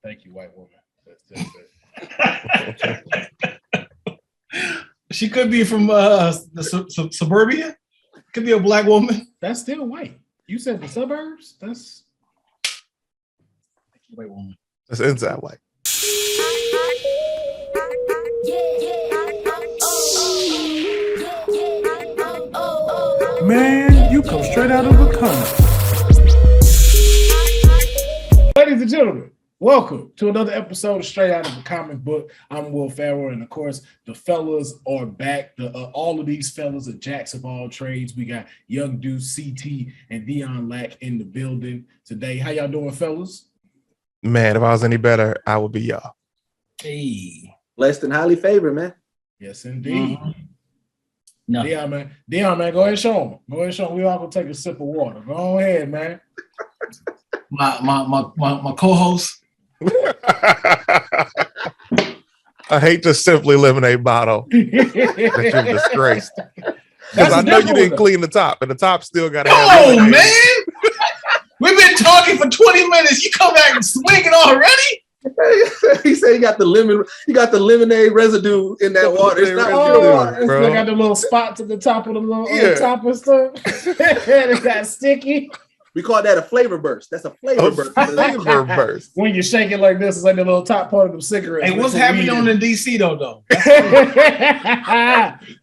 Thank you, white woman. That's it. She could be from the suburbia. Could be a black woman. That's still white. You said the suburbs? That's white woman. That's inside white. Man, you come straight out of the comments. Ladies and gentlemen, welcome to another episode of Straight Out of the Comic Book. I'm Will Pharaoh, and of course, the fellas are back. All of these fellas are jacks of all trades. We got Young Deuce, CT, and Dion in the building today. How y'all doing, fellas? Man, if I was any better, I would be y'all. Hey, Blessed and highly favored, man. Yes, indeed. Mm-hmm. No. Dion, man, go ahead and show them. Go ahead and show them. We all gonna take a sip of water. Go ahead, man. My co-host. I hate the Simply Lemonade bottle that you've disgraced. Because I know you didn't clean the top, and the top still got to have. Oh man, we've been talking for 20 minutes. You come back and swinging already? He said he got the lemonade residue in that water. It's not water. Still got the little spots at the top of the little top and stuff. It got sticky. We call that a flavor burst. That's a flavor burst. Flavor burst. When you shake it like this, it's like the little top part of the cigarette. Hey, what's happening on the DC though?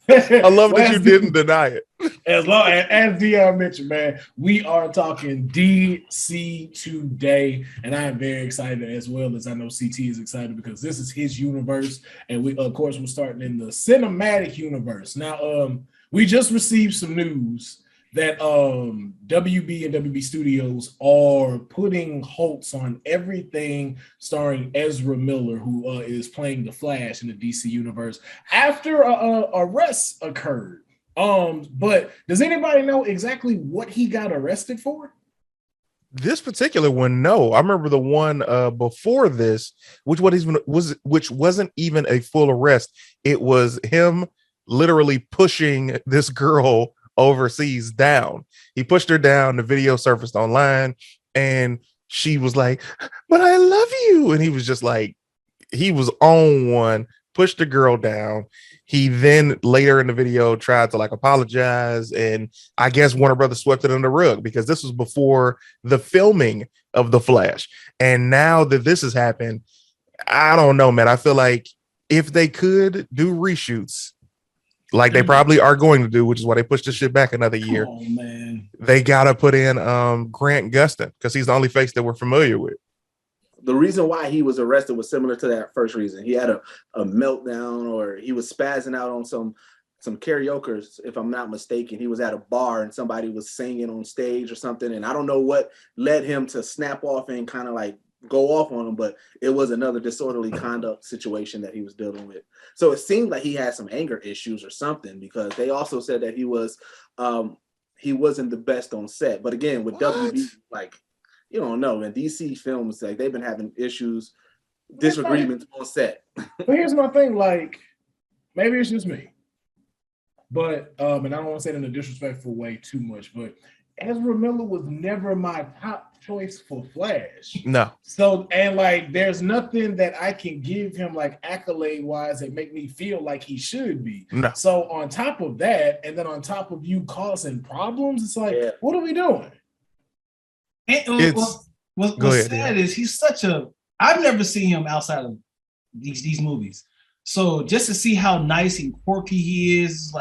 I love that you didn't deny it. As Dion mentioned, man, we are talking DC today, and I am very excited, as well as I know CT is excited, because this is his universe, and we, of course, we're starting in the cinematic universe. Now, we just received some news that WB and WB Studios are putting halts on everything starring Ezra Miller, who is playing the Flash in the DC universe, after arrests occurred. But does anybody know exactly what he got arrested for? This particular one, no. I remember the one before this, which wasn't even a full arrest. It was him literally pushing this girl overseas down. He pushed her down. The video surfaced online, and she was like, "But I love you," and he was just like, he was on one, pushed the girl down. He then later in the video tried to apologize, and I guess Warner Brothers swept it under the rug because this was before the filming of The Flash. And now that this has happened, I don't know, man. I feel like if they could do reshoots, like they probably are going to do, which is why they pushed this shit back another year. Oh man, they gotta put in Grant Gustin, because he's the only face that we're familiar with. The reason why he was arrested was similar to that first reason. He had a meltdown, or he was spazzing out on some karaoke, if I'm not mistaken. He was at a bar and somebody was singing on stage or something, and I don't know what led him to snap off and kind of go off on him, but it was another disorderly conduct situation that he was dealing with. So it seemed like he had some anger issues or something, because they also said that he wasn't the best on set. But again, with WB, you don't know, man. DC films, they've been having issues, disagreements on set. But here's my thing, maybe it's just me, but and I don't want to say it in a disrespectful way too much, but Ezra Miller was never my top choice for Flash. No. So, and there's nothing that I can give him accolade wise that make me feel like he should be. No. So on top of that, and then on top of you causing problems, it's what are we doing? And, what's sad is he's such a. I've never seen him outside of these movies. So just to see how nice and quirky he is,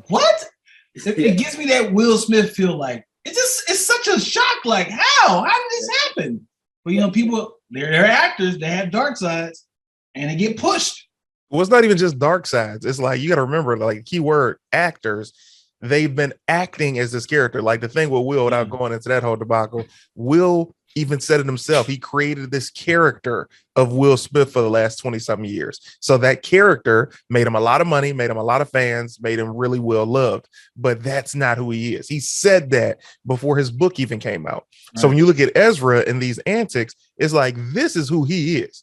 what? It gives me that Will Smith feel. It's such a shock. How did this happen? But people, they're actors. They have dark sides, and they get pushed. Well, it's not even just dark sides. It's you got to remember, keyword actors. They've been acting as this character. The thing with Will, without going into that whole debacle, Will even said it himself. He created this character of Will Smith for the last 20-something years. So that character made him a lot of money, made him a lot of fans, made him really well loved. But that's not who he is. He said that before his book even came out. Right. So when you look at Ezra and these antics, it's this is who he is.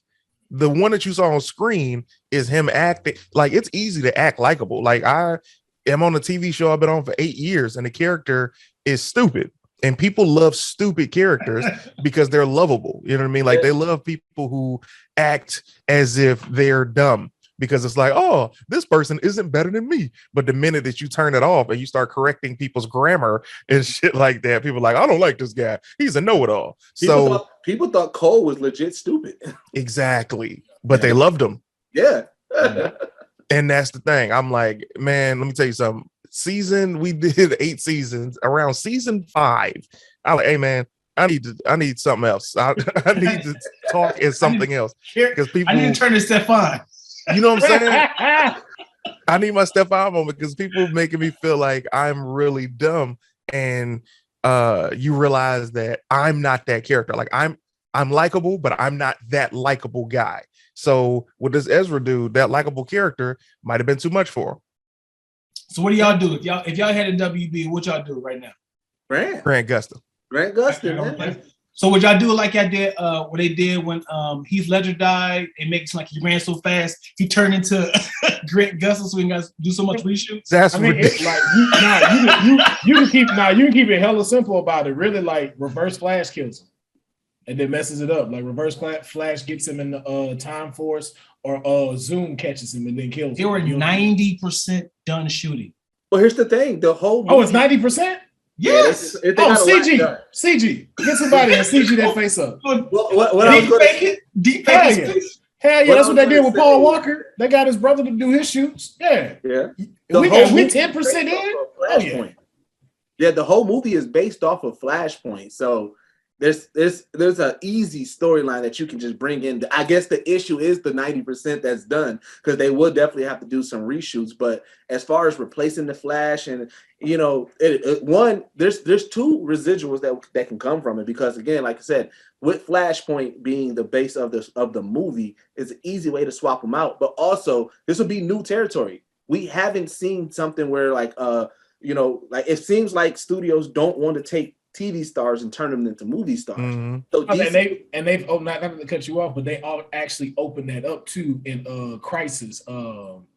The one that you saw on screen is him acting. It's easy to act likable. I am on a TV show I've been on for 8 years, and the character is stupid. And people love stupid characters because they're lovable. You know what I mean? Like they love people who act as if they're dumb, because it's like, oh, this person isn't better than me. But the minute that you turn it off and you start correcting people's grammar and shit like that, people are like, I don't like this guy. He's a know-it-all. People thought Cole was legit stupid. Exactly. But they loved him. Yeah. And that's the thing. I'm like, man, let me tell you something. We did 8 seasons. Around season 5, I'm like, hey man, I need something else. I need to talk as something else. Because people, I need to turn to Stefan. You know what I'm saying? I need my Stefan moment, because people making me feel like I'm really dumb, and you realize that I'm not that character. Like I'm likable, but I'm not that likable guy. So with this Ezra dude, that likable character might have been too much for him. So what do y'all do if y'all had a WB? What y'all do right now? Grant Gustin. Grant Gustin. Man. So would y'all do it like y'all did what they did when Heath Ledger died? It makes like he ran so fast he turned into Grant Gustin, so he got to do so much reshoots. That's it's like you can keep it hella simple about it. Really, like Reverse Flash kills him and then messes it up. Like Reverse Flash gets him in the Time Force, or Zoom catches him and then kills him. They were 90% done shooting. Well, here's the thing: the whole movie, it's 90%. Yes. CG. Get somebody and CG that face up. What I was going to say? Deep Hell yeah, that's what they did with Paul Walker. They got his brother to do his shoots. Yeah. Yeah. We 10% in. Yeah, the whole movie is based off of Flashpoint. So there's an easy storyline that you can just bring in. I guess the issue is the 90% that's done, because they would definitely have to do some reshoots. But as far as replacing the Flash, and you know, there's 2 residuals that can come from it, because again, like I said, with Flashpoint being the base of the movie, it's an easy way to swap them out. But also, this will be new territory. We haven't seen something where like it seems like studios don't want to take TV stars and turn them into movie stars. Mm-hmm. So they've not to cut you off, but they all actually opened that up too in Crisis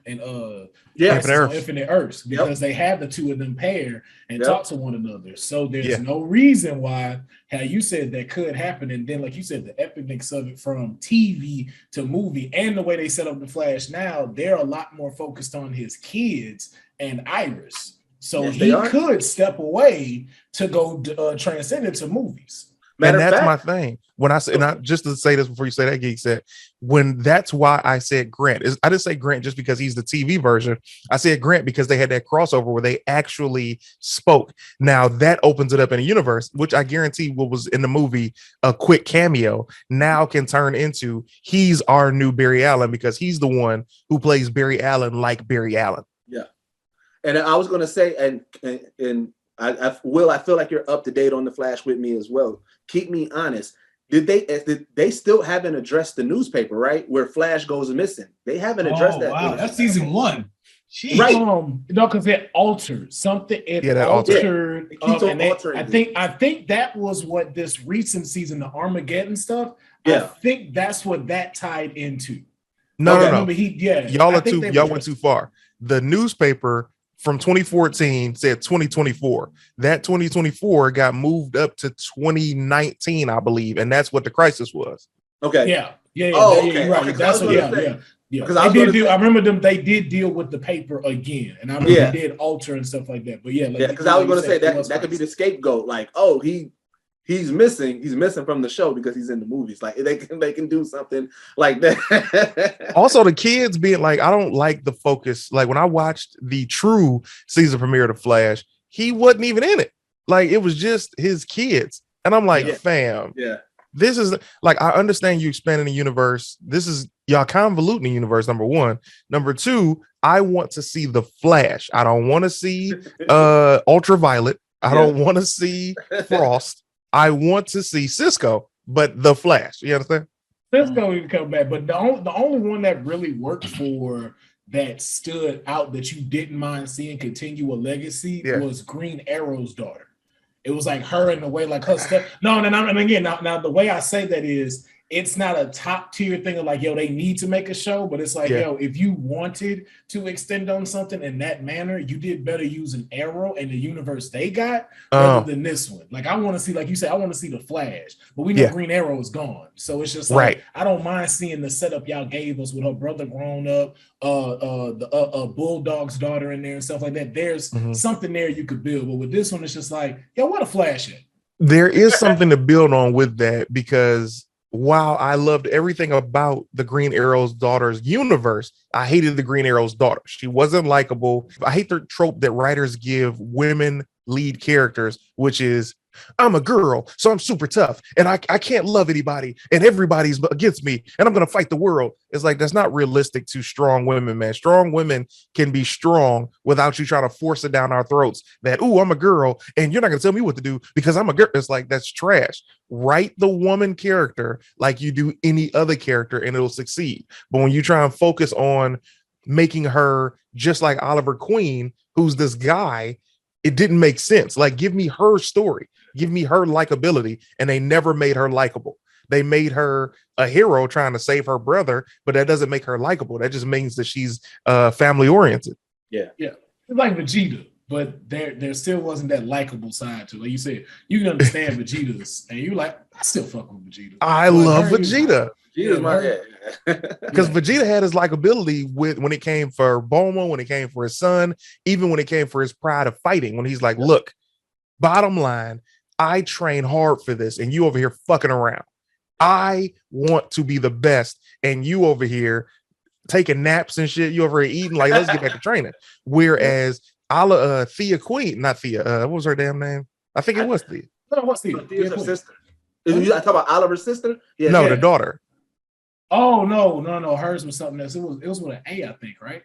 Infinite Earths, because they have the 2 of them pair and talk to one another. So there's no reason why, how you said, that could happen. And then, like you said, the epicness of it from TV to movie, and the way they set up the Flash now, they're a lot more focused on his kids and Iris. So he could step away to go transcend into movies. And that's my thing. When I say, and just to say this before you say that, Geek said, that's why I said Grant. I didn't say Grant just because he's the TV version. I said Grant because they had that crossover where they actually spoke. Now that opens it up in a universe, which I guarantee what was in the movie a quick cameo now can turn into he's our new Barry Allen, because he's the one who plays Barry Allen like Barry Allen. Yeah. And I was going to say, and Will, I feel like you're up to date on the Flash with me as well. Keep me honest. Did they still haven't addressed the newspaper, right? Where Flash goes missing. They haven't addressed that. Wow, that's season 1. Jeez. Right. Because it altered something. It altered. It keeps on altering. I think that was what this recent season, the Armageddon stuff. Yeah. I think that's what that tied into. No. Y'all went too far. The newspaper from 2014 said 2024. That 2024 got moved up to 2019, I believe, and that's what the crisis was. Okay. Yeah. Oh, okay. You're right. Okay, that's what. Yeah. Because I remember them. They did deal with the paper again, and I remember they did alter and stuff like that. But because I was going to say that could be the scapegoat. Like, oh, he's missing from the show because he's in the movies. Like they can do something like that. Also, the kids being like, I don't like the focus. Like when I watched the true season premiere of The Flash, he wasn't even in it. Like it was just his kids. And I'm like, fam, this is like, I understand you expanding the universe. This is y'all convoluting the universe, number 1. Number 2, I want to see the Flash. I don't want to see Ultraviolet. I don't want to see Frost. I want to see Cisco, but the Flash. You understand? Cisco even come back, but the only one that really worked for that stood out that you didn't mind seeing continue a legacy was Green Arrow's daughter. It was like her in the way, like her stuff. No, and again, now the way I say that is it's not a top tier thing of like, yo, they need to make a show, but it's like, yo, if you wanted to extend on something in that manner, you did better using Arrow and the universe they got rather than this one. Like, I want to see, like you said, I want to see the Flash, but we know Green Arrow is gone. So it's just like, I don't mind seeing the setup y'all gave us with her brother grown up, the Bulldog's daughter in there and stuff like that. There's something there you could build, but with this one, it's just like, yo, what a Flash at? There is something to build on with that, because while I loved everything about the Green Arrow's daughter's universe, I hated the Green Arrow's daughter. She wasn't likable. I hate the trope that writers give women lead characters, which is, I'm a girl, so I'm super tough, and I can't love anybody, and everybody's against me, and I'm going to fight the world. It's like, that's not realistic to strong women, man. Strong women can be strong without you trying to force it down our throats that, ooh, I'm a girl, and you're not going to tell me what to do because I'm a girl. It's like, that's trash. Write the woman character like you do any other character, and it'll succeed. But when you try and focus on making her just like Oliver Queen, who's this guy, it didn't make sense. Like, give me her story. Give me her likability, and they never made her likable. They made her a hero trying to save her brother, but that doesn't make her likable. That just means that she's family oriented. Yeah. It's like Vegeta, but there still wasn't that likable side to it. Like you said, you can understand Vegeta's, and you like, I still fuck with Vegeta. I love Vegeta. Because Vegeta had his likability when it came for Bulma, when it came for his son, even when it came for his pride of fighting, when he's like, look, bottom line, I train hard for this, and you over here fucking around. I want to be the best, and you over here taking naps and shit. You over here eating, like, let's get back to training. Whereas Thea Queen, not Thea, what was her damn name? I think it was Thea. No, what's Thea? Thea's her sister. You talking about Oliver's sister? The daughter. Oh no, hers was something else. It was with an A, I think, right?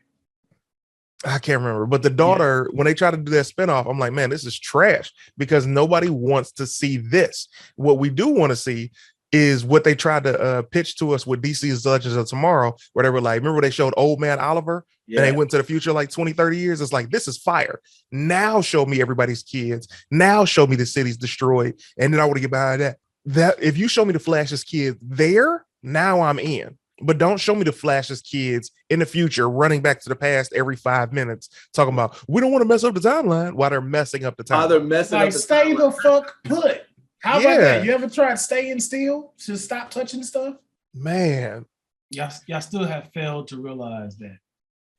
I can't remember, but the daughter, when they try to do that spinoff, I'm like, man, this is trash, because nobody wants to see this. What we do want to see is what they tried to pitch to us with DC's Legends of Tomorrow, where they were like, remember they showed Old Man Oliver and they went to the future like 20, 30 years. It's like, this is fire. Now show me everybody's kids. Now show me the city's destroyed. And then I want to get behind that. That if you show me the Flash's kids there, now I'm in. But don't show me the Flash's kids in the future running back to the past every 5 minutes, talking about, we don't want to mess up the timeline while they're messing up the timeline. Stay the fuck put. How about that? You ever tried staying still? Just stop touching stuff? Man. Y'all still have failed to realize that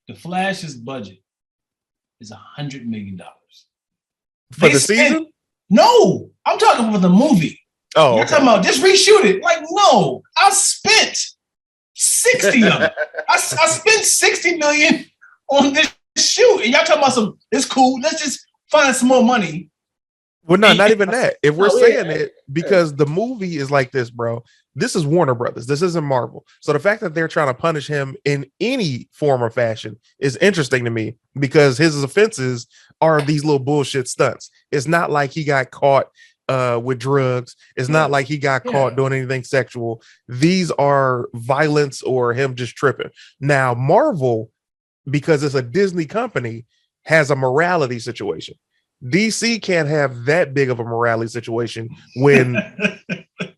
the Flash's budget is $100 million. For the season? No, I'm talking about the movie. Oh, you're talking about just reshoot it. Like, no, I spent 60 of them. I spent 60 million on this shoot, and y'all talking about some, it's cool, let's just find some more money. Well, no, not even that. If we're saying it, because the movie is like this, bro, this is Warner Brothers. This isn't Marvel. So the fact that they're trying to punish him in any form or fashion is interesting to me, because his offenses are these little bullshit stunts. It's not like he got caught with drugs. It's not like he got caught doing anything sexual. These are violence or him just tripping. Now, Marvel, because it's a Disney company, has a morality situation. DC can't have that big of a morality situation when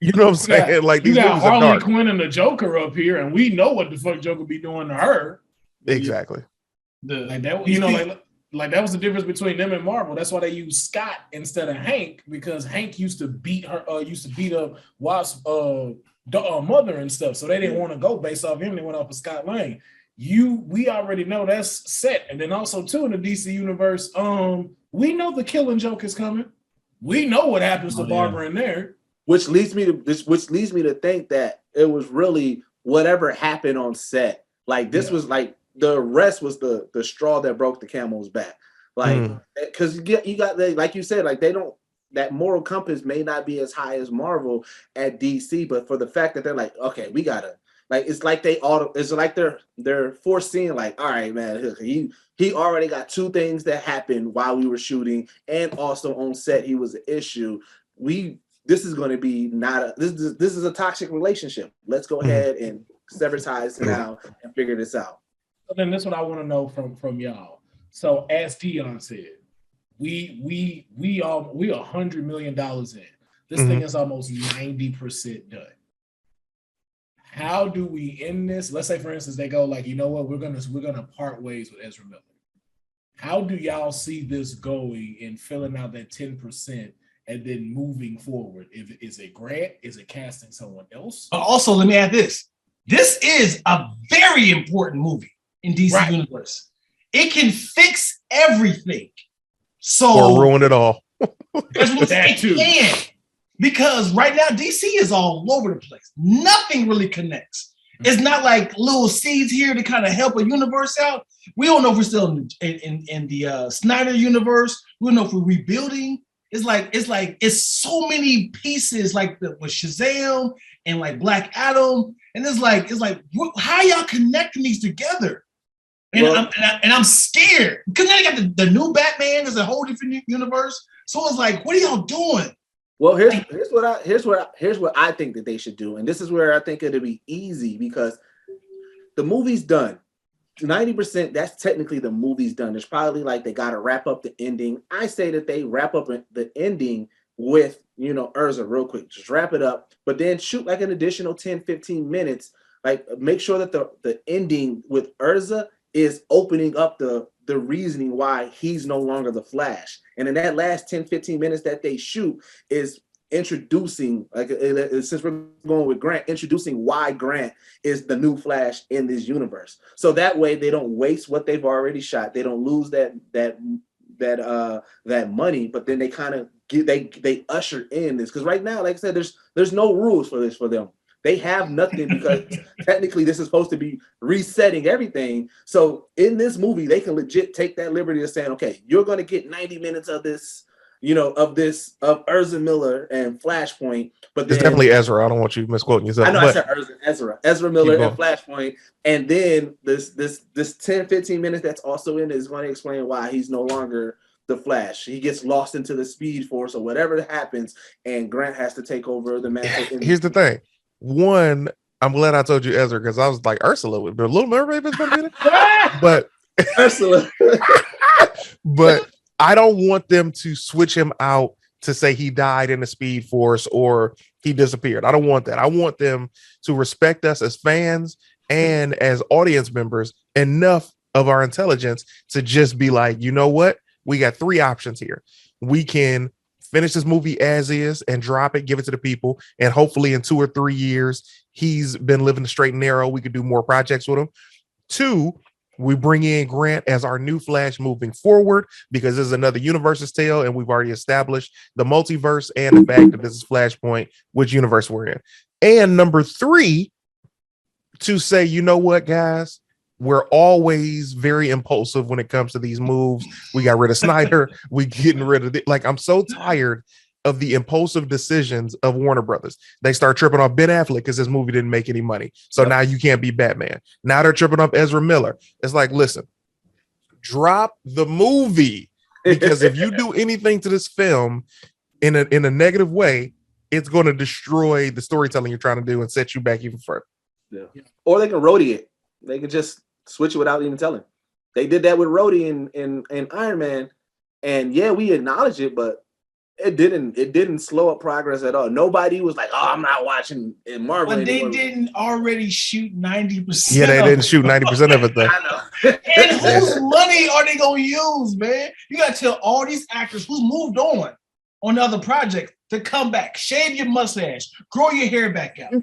you know what I'm saying? Like, these movies are Harley dark. Quinn and the Joker up here, and we know what the fuck Joker be doing to her. Exactly. Like that, like that was the difference between them and Marvel. That's why they use Scott instead of Hank, because Hank used to beat up Wasp's mother and stuff. So they didn't want to go based off him. They went off of Scott Lang. We already know that's set. And then also too, in the DC universe, we know the Killing Joke is coming. We know what happens to Barbara in there. Which leads me to think that it was really whatever happened on set. Like, this was like, the rest was the straw that broke the camel's back. Like, because you got like you said, like, they don't, that moral compass may not be as high as Marvel at DC, but for the fact that they're like, okay, we gotta, like, it's like it's like they're foreseeing, like, all right, man, he already got two things that happened while we were shooting, and also on set he was an issue. This is going to be this is a toxic relationship. Let's go ahead and sever ties now and figure this out. So then this is what I want to know from y'all. So as Dion said, we $100 million in. This thing is almost 90% done. how do we end this? Let's say, for instance, they go like, you know what, we're gonna part ways with Ezra Miller. How do y'all see this going and filling out that 10% and then moving forward? Is it Grant? Is it casting someone else? Also, let me add this. This is a very important movie in DC Universe. It can fix everything. So or ruin it all. It can. Because right now DC is all over the place. Nothing really connects. It's not like little seeds here to kind of help a universe out. We don't know if we're still in the Snyder universe. We don't know if we're rebuilding. It's so many pieces like with Shazam and like Black Adam, and it's like how y'all connecting these together? And I'm scared because now you got the new Batman is a whole different universe. So it's like, what are y'all doing? Well, here's what I think that they should do, and this is where I think it'll be easy because the movie's done. 90%, that's technically the movie's done. It's probably like they got to wrap up the ending. I say that they wrap up the ending with, Urza real quick. Just wrap it up, but then shoot like an additional 10, 15 minutes. Like make sure that the ending with Urza is opening up the reasoning why he's no longer the Flash. And in that last 10, 15 minutes that they shoot is introducing, since we're going with Grant, introducing why Grant is the new Flash in this universe. So that way they don't waste what they've already shot. They don't lose that money, but then they kind of they usher in this. Because right now, like I said, there's no rules for this for them. They have nothing because technically this is supposed to be resetting everything. So in this movie, they can legit take that liberty of saying, okay, you're going to get 90 minutes of this, of Ezra Miller and Flashpoint. But it's definitely Ezra. I don't want you misquoting yourself. I know I said Ezra Miller and Flashpoint. And then this 10, 15 minutes that's also in it is going to explain why he's no longer the Flash. He gets lost into the Speed Force or whatever happens, and Grant has to take over the mantle. Here's the thing. One, I'm glad I told you Ezra because I was like Ursula with the Little Mermaid, but Ursula. But I don't want them to switch him out to say he died in the Speed Force or he disappeared. I don't want that. I want them to respect us as fans and as audience members enough of our intelligence to just be like, you know what? We got three options here. We can finish this movie as is and drop it, give it to the people, and hopefully in 2 or 3 years he's been living the straight and narrow. We could do more projects with him. 2, we bring in Grant as our new Flash moving forward because this is another universe's tale, and we've already established the multiverse and the fact that this is Flashpoint, which universe we're in. And number 3, to say, you know what, guys, we're always very impulsive when it comes to these moves. We got rid of Snyder. We getting rid of it. Like, I'm so tired of the impulsive decisions of Warner Brothers. They start tripping off Ben Affleck because this movie didn't make any money. So now you can't be Batman. Now they're tripping off Ezra Miller. It's like, listen, drop the movie, because if you do anything to this film in a negative way, it's going to destroy the storytelling you're trying to do and set you back even further. Yeah. Or they can roadie it. They can just switch it without even telling. They did that with Rhodey in Iron Man, and yeah, we acknowledge it, but it didn't slow up progress at all. Nobody was like, "Oh, I'm not watching in Marvel." But they didn't already shoot 90%. Yeah, they didn't shoot 90% of it though. I know. And whose money are they gonna use, man? You gotta tell all these actors who's moved on other projects to come back, shave your mustache, grow your hair back out, new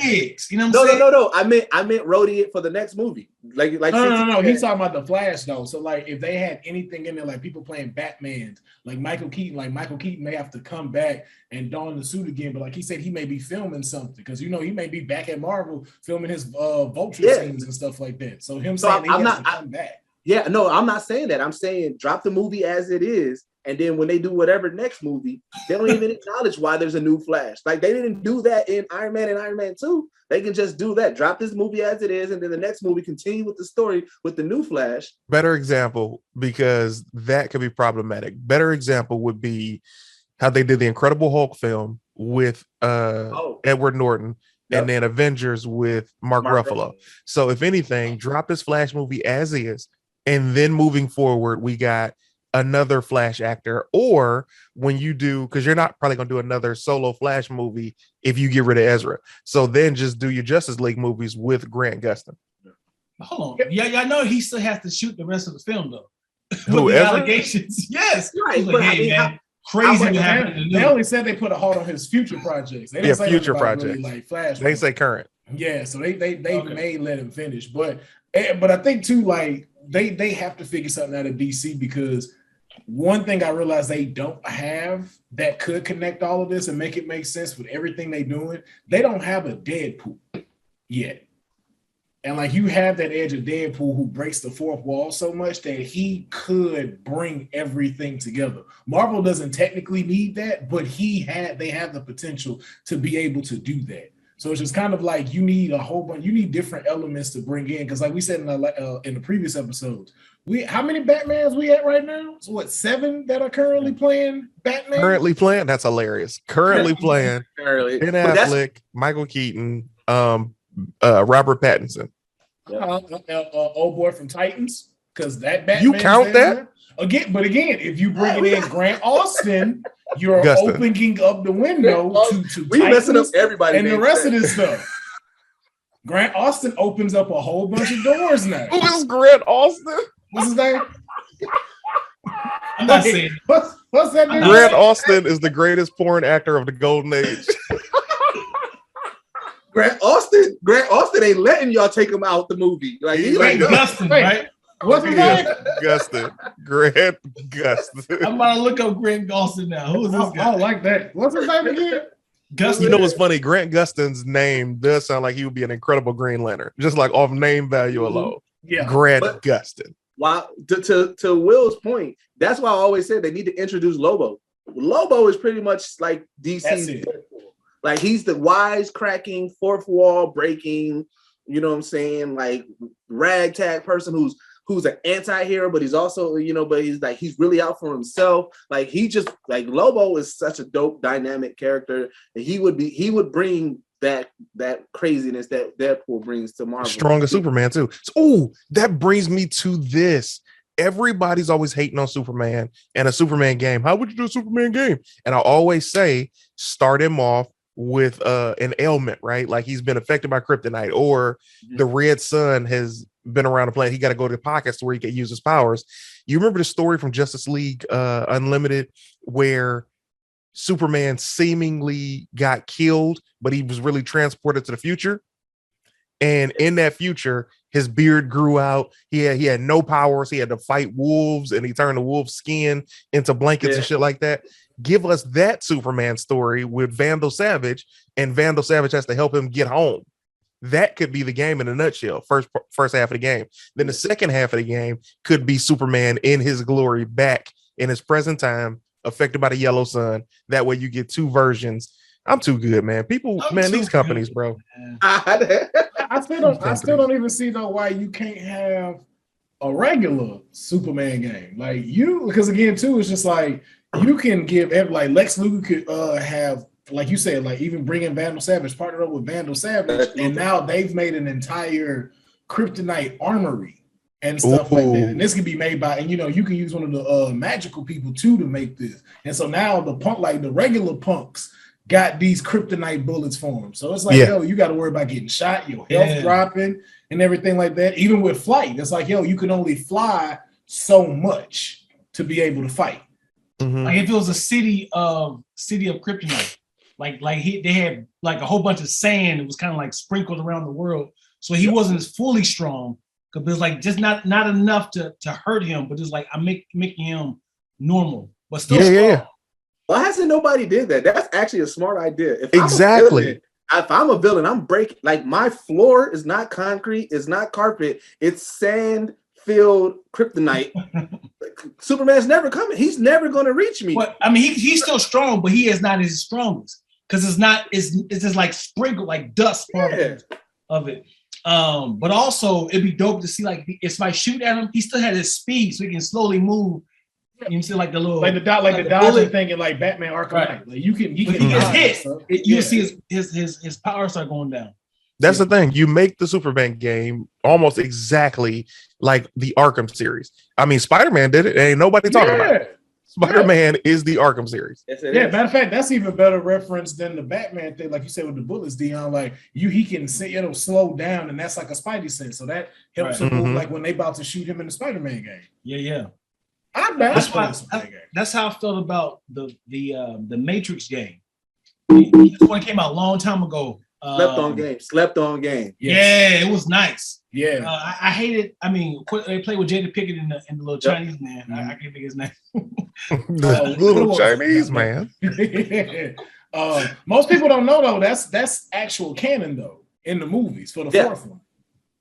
wigs. You know what I'm saying? No. I meant roadie it for the next movie. No. He's talking about the Flash though. So like, if they had anything in there, like people playing Batman, like Michael Keaton may have to come back and don the suit again. But like he said, he may be filming something because he may be back at Marvel filming his Vulture scenes and stuff like that. So saying he has to come back. Yeah, no, I'm not saying that. I'm saying drop the movie as it is. And then when they do whatever next movie, they don't even acknowledge why there's a new Flash. Like, they didn't do that in Iron Man and Iron Man 2. They can just do that. Drop this movie as it is, and then the next movie continue with the story with the new Flash. Better example, because that could be problematic. Better example would be how they did the Incredible Hulk film with Edward Norton, and then Avengers with Mark Ruffalo. So if anything, drop this Flash movie as is, and then moving forward, we got another Flash actor, or when you do, because you're not probably gonna do another solo Flash movie if you get rid of Ezra. So then just do your Justice League movies with Grant Gustin. Hold on. Yeah, I know he still has to shoot the rest of the film though. Who, with the Ezra? allegations. Yes. Right. Like, hey, man, crazy what happened. They only said they put a hold on his future projects. They didn't say future projects. projects. Really like Flash. They say current. Yeah, so they may let him finish, but I think too, like they have to figure something out of DC, because one thing I realized they don't have that could connect all of this and make it make sense with everything they're doing. They don't have a Deadpool yet. And like you have that edge of Deadpool who breaks the fourth wall so much that he could bring everything together. Marvel doesn't technically need that, but they have the potential to be able to do that. So it's just kind of like you need a whole bunch, you need different elements to bring in. Because like we said in the previous episodes, how many Batmans we at right now? So what, 7 that are currently playing Batman? Currently playing? That's hilarious. Currently playing. Ben Affleck, Michael Keaton, Robert Pattinson. Old boy from Titans, because that Batman. You count that? Again, if you bring in Grant Austin, you're Gustin. opening up the window to we Titans messing up everybody and the rest of this stuff. Grant Austin opens up a whole bunch of doors now. Who is Grant Austin? What's his name? I'm not saying. What's that name? Grant Austin is the greatest porn actor of the golden age. Grant Austin ain't letting y'all take him out the movie. Like he's like Gustin, right? What's his name? Gustin. Grant Gustin. I'm about to look up Grant Gustin now. Who is this guy? I don't like that. What's his name again? Gustin. You know what's funny? Grant Gustin's name does sound like he would be an incredible Green Lantern, just like off name value alone. Yeah, Grant Gustin. Wow, to Will's point, that's why I always said they need to introduce Lobo. Lobo is pretty much like DC's. Like he's the wisecracking, fourth wall breaking, you know what I'm saying? Like ragtag person who's an anti-hero, but he's also, but he's really out for himself. Like he just like Lobo is such a dope dynamic character, and he would bring that craziness that Deadpool brings to Marvel. Stronger Superman too. So, that brings me to this. Everybody's always hating on Superman and a Superman game. How would you do a Superman game? And I always say, start him off with an ailment, right? Like he's been affected by kryptonite, or the red sun has been around the planet. He got to go to the pockets to where he can use his powers. You remember the story from Justice League Unlimited where Superman seemingly got killed, but he was really transported to the future? And in that future, his beard grew out. He had no powers. He had to fight wolves, and he turned the wolf skin into blankets and shit like that. Give us that Superman story with Vandal Savage, and Vandal Savage has to help him get home. That could be the game in a nutshell. First half of the game. Then the second half of the game could be Superman in his glory, back in his present time, affected by the yellow sun. That way you get 2 versions. I'm too good, man. These companies, bro. I still don't even see though why you can't have a regular Superman game. Like because again too, it's just like you can give like Lex Luthor could have, like you said, like even bring in Vandal Savage, partner up with Vandal Savage, and now they've made an entire kryptonite armory and stuff like that. And this can be made by, and you can use one of the magical people too to make this. And so now the regular punks got these kryptonite bullets for them. So it's like, you got to worry about getting shot, your health dropping and everything like that. Even with flight, it's like, you can only fly so much to be able to fight. Mm-hmm. Like if it was a city of kryptonite, like they had like a whole bunch of sand. It was kind of like sprinkled around the world. So he wasn't as fully strong, because it was like just not enough to hurt him, but it's like I'm making him normal, but still strong. Yeah. Why hasn't nobody did that? That's actually a smart idea. If I'm a villain, I'm breaking, like my floor is not concrete, it's not carpet, it's sand-filled kryptonite. Superman's never coming. He's never going to reach me. But I mean, he's still strong, but he is not his strongest, because it's just like sprinkled, like dust part of it. But also it'd be dope to see, like, if I shoot at him, he still had his speed, so he can slowly move. You see, like the little, like the dodging thing in like Batman Arkham Knight. Like he gets hit. You see his power start going down. That's the thing. You make the Superman game almost exactly like the Arkham series. I mean, Spider-Man did it. Ain't nobody talking about it. Spider-Man is the Arkham series. Yes, matter of fact, that's even better reference than the Batman thing, like you said with the bullets, Dion. Like he can say it'll slow down, and that's like a Spidey sense. So that helps him move, like when they about to shoot him in the Spider-Man game. Yeah. That's how I felt about the Matrix game. This one came out a long time ago. Slept on game. Yeah, it was nice. Yeah, I hated. I mean, they played with Jada Pinkett in the little Chinese man. I can't think of his name. The little Chinese man. Most people don't know though. That's actual canon though in the movies for the fourth one.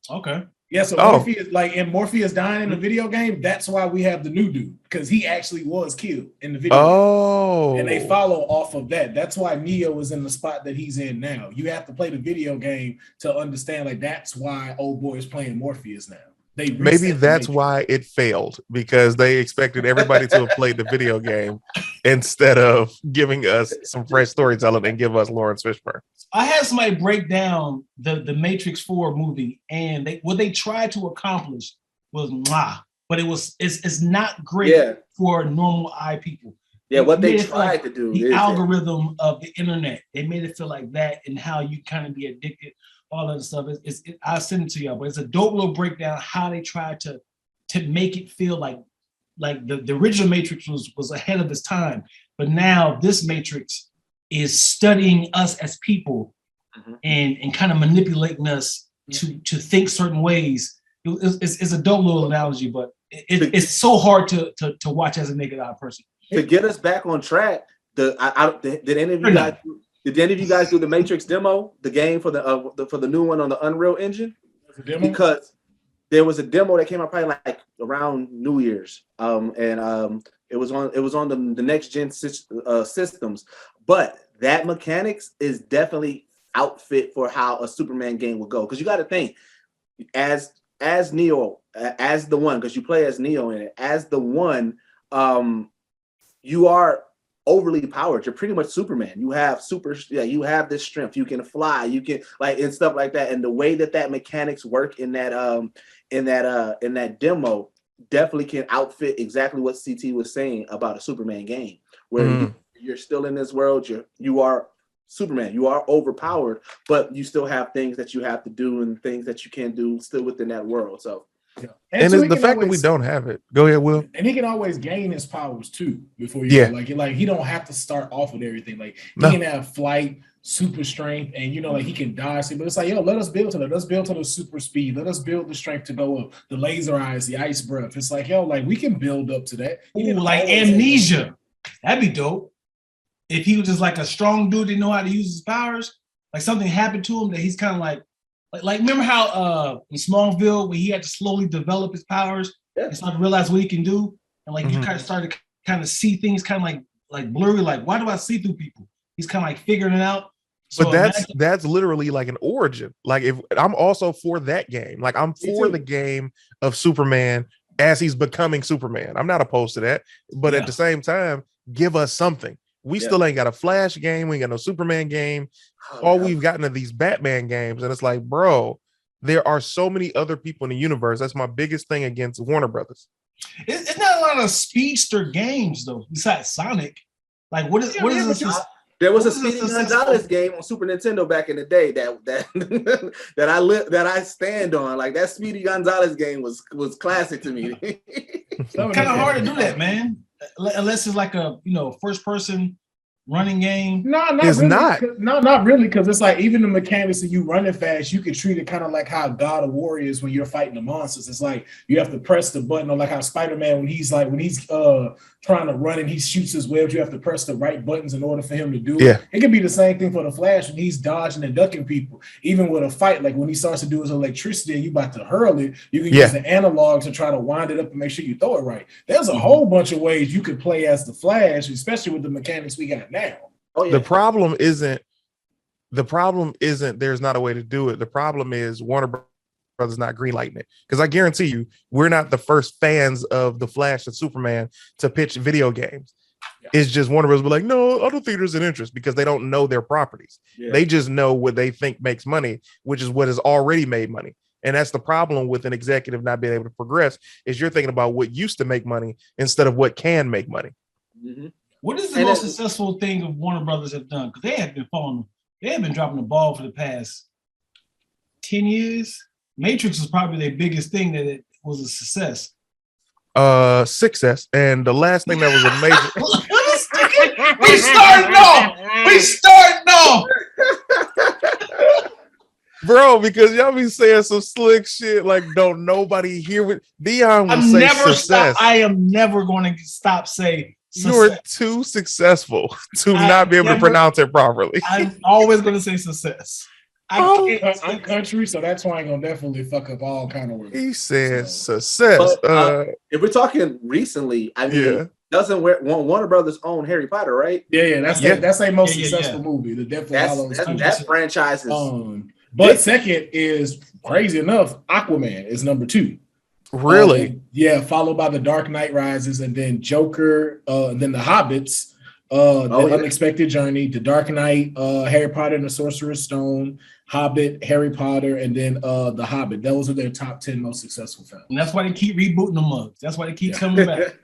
Okay. Yeah, so Morpheus dying in the video game, that's why we have the new dude, because he actually was killed in the video game. And they follow off of that. That's why Neo is in the spot that he's in now. You have to play the video game to understand, like, that's why old boy is playing Morpheus now. Maybe that's why it failed, because they expected everybody to have played the video game instead of giving us some fresh storytelling and give us Lawrence Fishburne. I had somebody break down the Matrix 4 movie, and what they tried to accomplish was but it's not great for normal eye people. Yeah, what they tried to do. The algorithm of the internet, they made it feel like that, and how you kind of be addicted. All that stuff I'll send it to y'all, but it's a dope little breakdown how they tried to make it feel like the original Matrix was ahead of its time, but now this Matrix is studying us as people and kind of manipulating us to think certain ways. It's a dope little analogy, but it's so hard to watch as a naked eye person. To get us back on track, did any of you guys? Did any of you guys do the Matrix demo, the game for the new one on the Unreal Engine? Because there was a demo that came out probably like around New Year's, and it was on the next gen systems. But that mechanics is definitely outfit for how a Superman game would go. Because you got to think, as Neo, as the one, because you play as Neo in it, as the one, you are overly powered. You're pretty much Superman. You have you have this strength. You can fly. You can and stuff like that. And the way that mechanics work in that demo definitely can outfit exactly what CT was saying about a Superman game, where you're still in this world. You are Superman. You are overpowered, but you still have things that you have to do and things that you can do still within that world. So. Yeah. And so the fact that we don't have it. Go ahead, Will. And he can always gain his powers too before you go. Like he don't have to start off with everything. Like he can have flight, super strength, and he can dodge. But it's like, let us build to that. Let's build to the super speed. Let us build the strength to go up. The laser eyes, the ice breath. It's like, we can build up to that. Ooh, like amnesia. That'd be dope. If he was just like a strong dude, didn't know how to use his powers, like something happened to him that he's kind of like remember how in Smallville when he had to slowly develop his powers and start to realize what he can do, and you kind of started to see things kind of like blurry, like why do I see through people? He's kind of like figuring it out. So but that's literally like an origin. Like if I'm also for that game, like I'm for the game of Superman as he's becoming Superman. I'm not opposed to that, but at the same time, give us something. We still ain't got a Flash game. We ain't got no Superman game. We've gotten to these Batman games. And it's like, bro, there are so many other people in the universe. That's my biggest thing against Warner Brothers. It's not a lot of speedster games, though, besides Sonic. Like, what is this? There was a Speedy Gonzalez game on Super Nintendo back in the day that I stand on. Like that Speedy Gonzalez game was classic to me. It's kind of hard to do that, man. Unless it's like a first person running game. Not really, because it's like even the mechanics of you running fast, you can treat it kind of like how God of War is when you're fighting the monsters. It's like you have to press the button, or like how Spider-Man when he's trying to run and he shoots his webs, you have to press the right buttons in order for him to do it. Yeah. It can be the same thing for the Flash when he's dodging and ducking people. Even with a fight, like when he starts to do his electricity and you about to hurl it, you can use the analog to try to wind it up and make sure you throw it right. There's a whole bunch of ways you could play as the Flash, especially with the mechanics we got now. Oh, yeah. The problem isn't there's not a way to do it. The problem is Warner Brothers not greenlighting it. Because I guarantee you, we're not the first fans of the Flash and Superman to pitch video games. It's just Warner Bros. Be like, no, I don't think there's an interest because they don't know their properties. Yeah. They just know what they think makes money, which is what has already made money. And that's the problem with an executive not being able to progress is you're thinking about what used to make money instead of what can make money. Mm-hmm. What is the most successful thing of Warner Brothers have done? Because they have been dropping the ball for the past 10 years. Matrix was probably their biggest thing that it was a success. Success. And the last thing that was a major We starting off. Bro, because y'all be saying some slick shit like don't nobody hear what Dion will say success. I am never going to stop saying success. You're too successful to not be able to pronounce it properly. I'm always going to say success. I'm country, so that's why I'm gonna definitely fuck up all kind of words. He says success. If we're talking recently, I mean, doesn't Warner Brothers own Harry Potter, right? Yeah, that's their most successful movie. The definitely that franchise is. But second is crazy enough, Aquaman is number 2. Really? Followed by The Dark Knight Rises, and then Joker, and then The Hobbits. Unexpected Journey, The Dark Knight, Harry Potter and the Sorcerer's Stone, Hobbit, Harry Potter, and then The Hobbit. Those are their top 10 most successful films. And that's why they keep rebooting them up. That's why they keep coming back.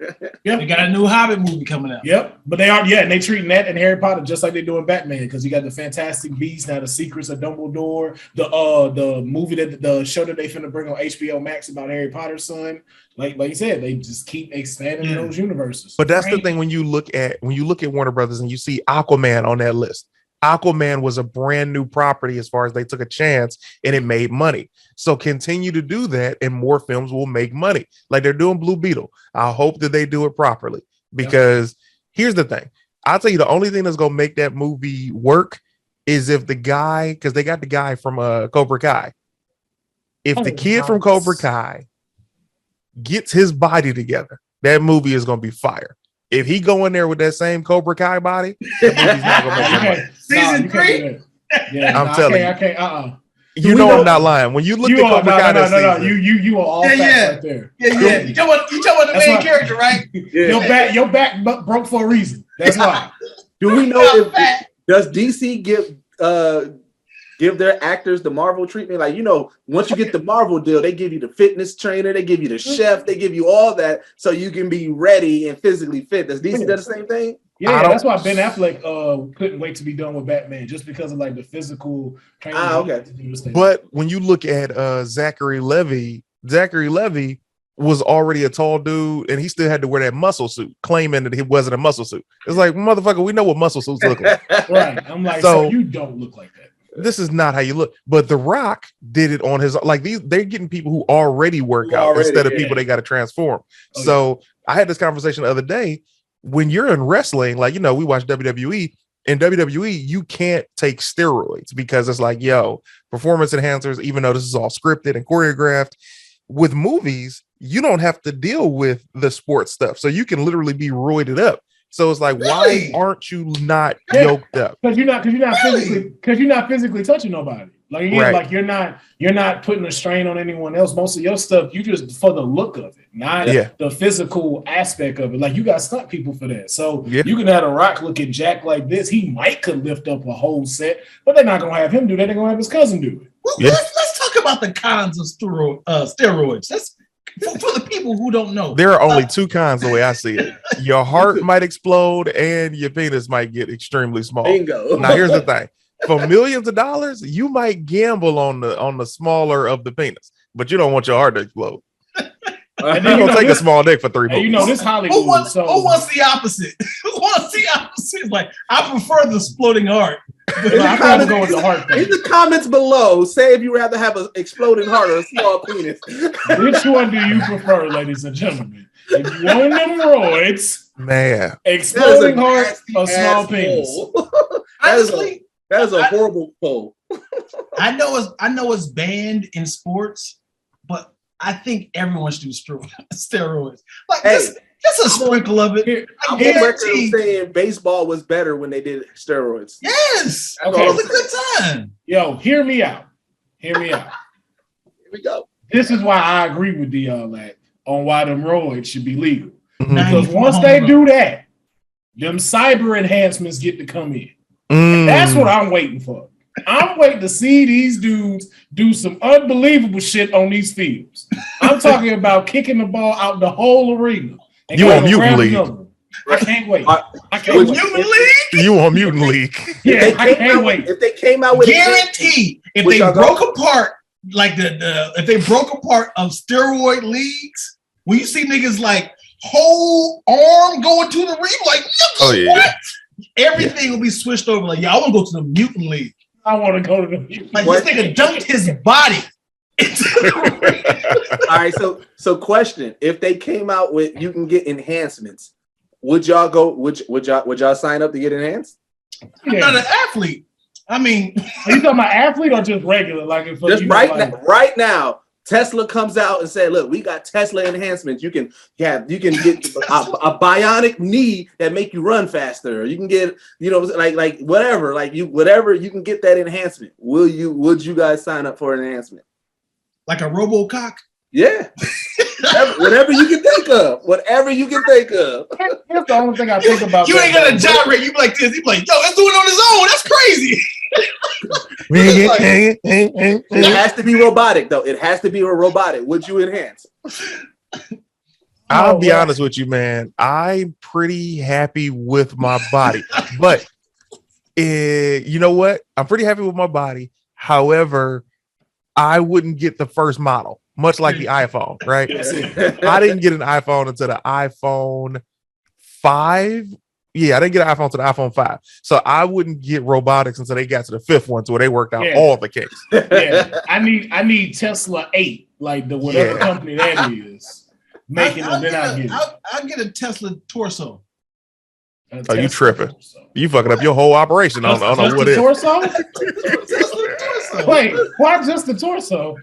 They got a new Hobbit movie coming out. Yep. But they are, and they treating that and Harry Potter just like they do in Batman, because you got the Fantastic Beasts, now the Secrets of Dumbledore, the movie the show that they finna bring on HBO Max about Harry Potter's son. Like you said, they just keep expanding those universes. But that's the thing when you look at Warner Brothers and you see Aquaman on that list. Aquaman was a brand new property as far as they took a chance and it made money. So continue to do that and more films will make money. Like they're doing Blue Beetle. I hope that they do it properly because here's the thing. I'll tell you the only thing that's going to make that movie work is if the guy, because they got the guy from Cobra Kai. If the kid from Cobra Kai gets his body together, that movie is going to be fire. If he go in there with that same Cobra Kai body, the movie's not going to make money. Season 3? I'm telling you. I can't. You know I'm not lying. When you look at Cobra Kai, no. You are all facts right there. Yeah. You know what the main character, right? Yeah. Your back broke for a reason. That's why. Do we know does DC give their actors the Marvel treatment? Like, once you get the Marvel deal, they give you the fitness trainer, they give you the chef, they give you all that so you can be ready and physically fit. Does DC do the same thing? Yeah, that's why Ben Affleck couldn't wait to be done with Batman, just because of like the physical training. Okay. But when you look at Zachary Levi was already a tall dude and he still had to wear that muscle suit, claiming that he wasn't a muscle suit. It's like, motherfucker, we know what muscle suits look like. Right. I'm like, so you don't look like that. This is not how you look. But The Rock did it on his, like they're getting people who already work out instead of people they got to transform. I had this conversation the other day. When you're in wrestling, like, we watch WWE. In WWE, you can't take steroids because it's like, performance enhancers, even though this is all scripted and choreographed. With movies, you don't have to deal with the sports stuff. So you can literally be roided up. So it's like, why aren't you not yoked up? Because you're not physically touching nobody. Like again, like you're not putting a strain on anyone else. Most of your stuff, you just for the look of it, not the physical aspect of it. Like you got stunt people for that. So you can have a Rock looking jack like this. He could lift up a whole set, but they're not gonna have him do that. They're gonna have his cousin do it. Well, let's talk about the cons of steroids. That's for the people who don't know. There are only 2 cons the way I see it. Your heart might explode and your penis might get extremely small. Bingo. Now here's the thing. For millions of dollars, you might gamble on the smaller of the penis, but you don't want your heart to explode. And then you take a small dick for 3 movies. This Hollywood. Who wants the opposite? Who wants the opposite? It's like, I prefer the exploding heart. In the comments below, say if you rather have an exploding heart or a small penis. Which one do you prefer, ladies and gentlemen? If you want them roids, man, exploding heart or small penis? Honestly, that is a horrible poll. I know it's banned in sports, but I think everyone should do steroids. Like just a sprinkle of it. I'm saying baseball was better when they did steroids. Yes, it was a good time. Yo, hear me out. Here we go. This is why I agree with Dion on why them roids should be legal. Mm-hmm. Because once they do that, them cyber enhancements get to come in. And that's what I'm waiting for. I'm waiting to see these dudes do some unbelievable shit on these fields. I'm talking about kicking the ball out the whole arena. You want Mutant League? I can't wait. I can't wait. Mutant League? You want Mutant League? Yeah, I can't wait. If they came out with guaranteed, if they broke apart like if they broke apart of steroid leagues, when you see niggas like whole arm going to the ring, like what? Everything will be switched over. Like, I want to go to the Mutant League. I want to go to the Mutant League. Like, this nigga dunked his body. All right, so question: if they came out with you can get enhancements, would y'all go? Would y'all sign up to get enhanced? I'm not an athlete. I mean, are you talking about athlete or just regular? Like, if just right now, Tesla comes out and say, "Look, we got Tesla enhancements. You can get a bionic knee that make you run faster. Or you can get, like whatever, you can get that enhancement. Would you guys sign up for an enhancement? Like a RoboCock? Yeah, whatever you can think of. Whatever you can think of. That's the only thing I think about. You ain't got to gyrate. You be like this. You be like, yo, let's do it on his own. That's crazy. It has to be robotic, though. It has to be robotic. Would you enhance? I'll be honest with you, man. I'm pretty happy with my body, but you know what? I'm pretty happy with my body. However, I wouldn't get the first model, much like the iPhone, right? I didn't get an iPhone until the iPhone 5. Yeah, I didn't get an iPhone to the iPhone 5. So I wouldn't get robotics until they got to the 5th one, to where they worked out all the kinks. Yeah, I need Tesla 8, like the whatever company that is making it. Then I'll get a Tesla torso. Oh, you tripping? You fucking up your whole operation on what is torso? Wait, why just the torso?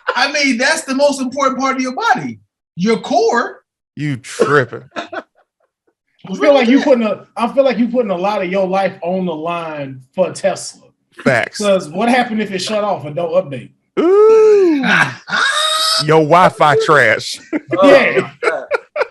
I mean, that's the most important part of your body. Your core. You tripping? I feel like you putting a lot of your life on the line for Tesla. Facts. Because what happened if it shut off and don't update? Ooh. Your Wi-Fi trash. Yeah.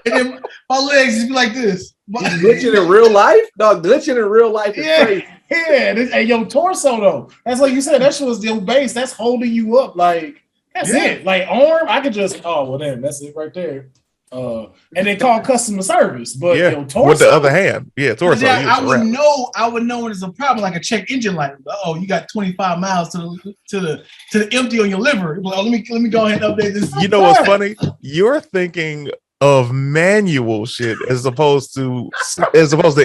And then my legs just be like this. Glitching in real life? Dog, glitching in real life is crazy. Yeah, and your torso though. That's like you said, that shit was your base. That's holding you up. Like, that's it. Like arm, I could just that's it right there. And they call customer service, but your torso with the other hand. Yeah, torso. I would know when it's a problem, like a check engine light. Oh, you got 25 miles to the empty on your liver. Like, let me go ahead and update this. You know what's funny? You're thinking of manual shit as opposed to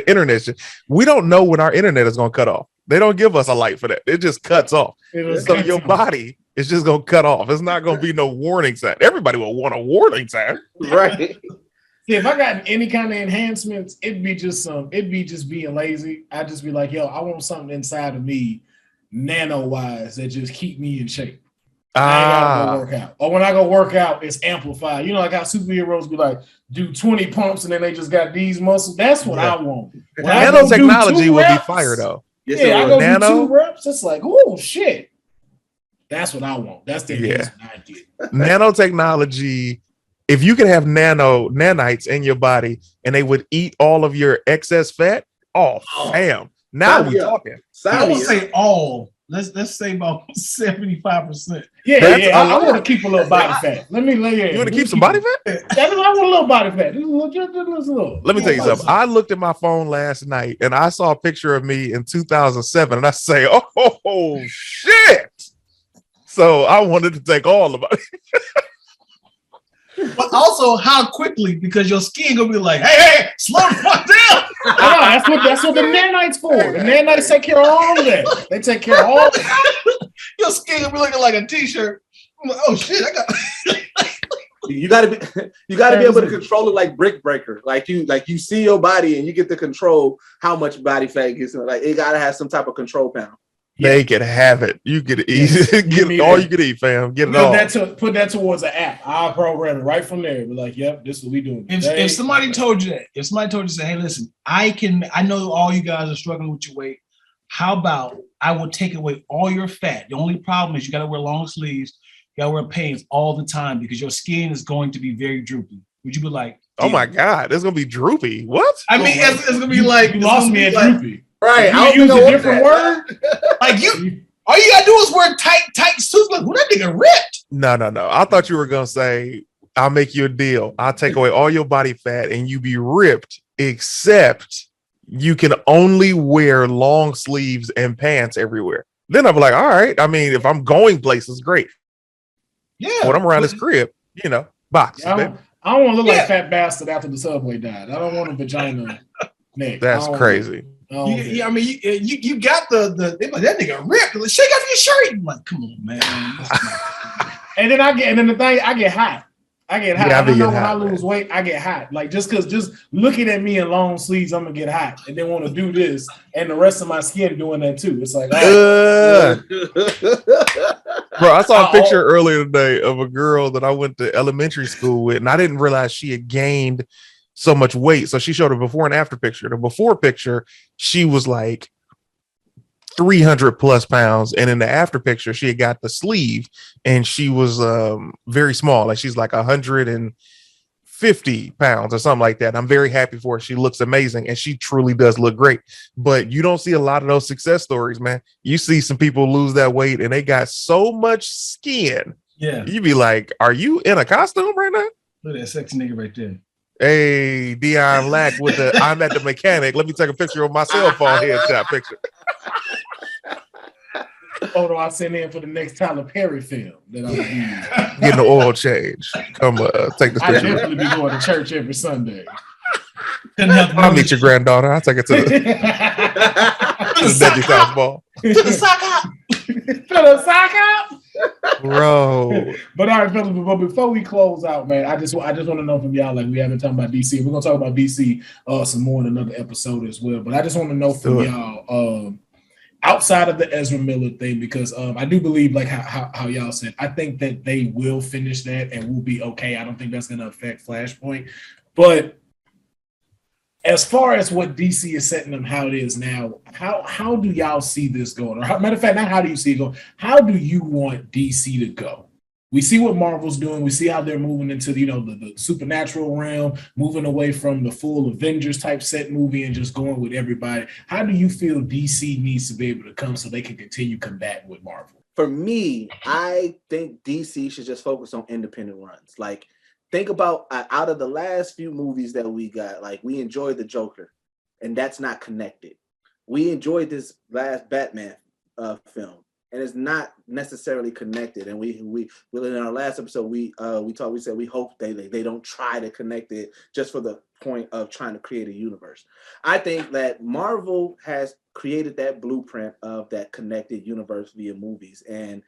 internet shit. We don't know when our internet is going to cut off. They don't give us a light for that. It just cuts off. So your body is just going to cut off. It's not going to be no warning sign. Everybody will want a warning sign. Right. See, if I got any kind of enhancements, it'd be just being lazy. I'd just be like, yo, I want something inside of me, nano-wise, that just keep me in shape. I ain't gotta go work out. Or when I go work out, it's amplified. You know, like how superheroes be like, do 20 pumps and then they just got these muscles. That's what I want. Nanotechnology will be fire though. Yeah, I go do 2 reps. It's like, oh shit. That's what I want. That's the enhancement I get. Nanotechnology. If you could have nanites in your body and they would eat all of your excess fat, damn. Now we're talking. I won't say all. Let's say about 75%. Yeah, I want to keep a little body fat. You want to keep some body fat? I want a little body fat. Just Let me tell you something. I looked at my phone last night and I saw a picture of me in 2007 and I say, oh shit. So I wanted to take all of it. But also how quickly, because your skin gonna be like, hey, slow the fuck down. That's what the nanites for. The nanites take care of all of that. They take care of all of that. Your skin gonna be looking like a t-shirt. I'm like, oh shit, I got you gotta be able to control it like Brick Breaker. Like you see your body and you get to control how much body fat gets in it. Like it gotta have some type of control panel. They can have it. You could eat. Get all you could eat, fam. Get it all. Put that towards an app. I'll program it right from there. Be like, yep, this is what we doing. If somebody told you that, say, hey, listen, I know all you guys are struggling with your weight. How about I will take away all your fat? The only problem is you got to wear long sleeves. You got to wear pants all the time because your skin is going to be very droopy. Would you be like, Oh my God, it's gonna be droopy. What? I mean, it's gonna be like you lost me at droopy. Right? You use a different word. Like you, all you gotta do is wear tight suits. Like, well, that nigga ripped. No. I thought you were gonna say, I'll make you a deal. I'll take away all your body fat and you be ripped, except you can only wear long sleeves and pants everywhere. Then I'm like, all right. I mean, if I'm going places, great. Yeah. When I'm around this crib, boxes. Yeah, I don't want to look like Fat Bastard after the subway died. I don't want a vagina neck. That's crazy. I mean, you got that nigga ripped. Like, shake off your shirt. I'm like, come on, man. And then I get hot. I get hot. Yeah, I don't know when hot, I lose weight, I get hot. Like just looking at me in long sleeves, I'm gonna get hot, and then want to do this, and the rest of my skin doing that too. It's like, bro, I saw a picture earlier today of a girl that I went to elementary school with, and I didn't realize she had gained so much weight. So she showed a before and after picture. The before picture, she was like 300 plus pounds, and in the after picture she had got the sleeve and she was very small, like she's like 150 pounds or something like that. I'm very happy for her. She looks amazing and she truly does look great, but you don't see a lot of those success stories, man. You see some people lose that weight and they got so much skin, you be like, are you in a costume right now? Look at that sexy nigga right there. Hey, Dion Lack with the I'm at the mechanic, let me take a picture of my cell phone headshot picture. Photo I sent in for the next Tyler Perry film that I'm gonna be getting the oil change. Come take this I picture. definitely be going to church every Sunday. I'll meet your granddaughter. I'll take it to the Debbie South Ball. To the sock out. To the sock out. Bro. But all right, fellas, but before we close out, man, I just want to know from y'all, like we haven't talked about DC. We're gonna talk about DC some more in another episode as well. But I just want to know from y'all, outside of the Ezra Miller thing, because I do believe, like how y'all said, I think that they will finish that and we'll be okay. I don't think that's gonna affect Flashpoint. But as far as what DC is setting them how it is now, how do y'all see this going? Or matter of fact, not how do you see it going? How do you want DC to go? We see what Marvel's doing. We see how they're moving into the supernatural realm, moving away from the full Avengers type set movie and just going with everybody. How do you feel DC needs to be able to come so they can continue combating with Marvel? For me, I think DC should just focus on independent runs. Like, think about out of the last few movies that we got, like we enjoyed the Joker, and that's not connected. We enjoyed this last Batman film, and it's not necessarily connected. And we in our last episode we said we hope they don't try to connect it just for the point of trying to create a universe. I think that Marvel has created that blueprint of that connected universe via movies, and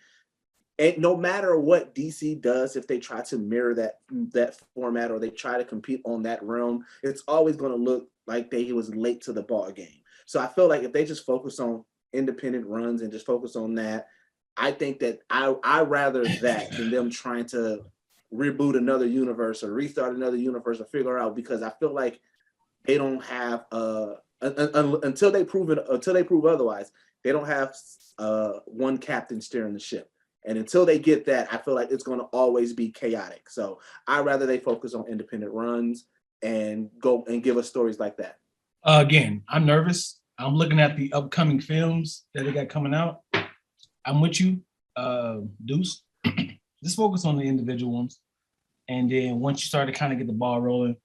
no matter what DC does, if they try to mirror that format or they try to compete on that realm, it's always going to look like they was late to the ball game. So I feel like if they just focus on independent runs and just focus on that, I think that I rather that than them trying to reboot another universe or restart another universe or figure out, because I feel like they don't have until they prove otherwise, they don't have one captain steering the ship. And until they get that, I feel like it's going to always be chaotic. So I'd rather they focus on independent runs and go and give us stories like that. Again, I'm nervous. I'm looking at the upcoming films that they got coming out. I'm with you, Deuce. Just focus on the individual ones. And then once you start to kind of get the ball rolling,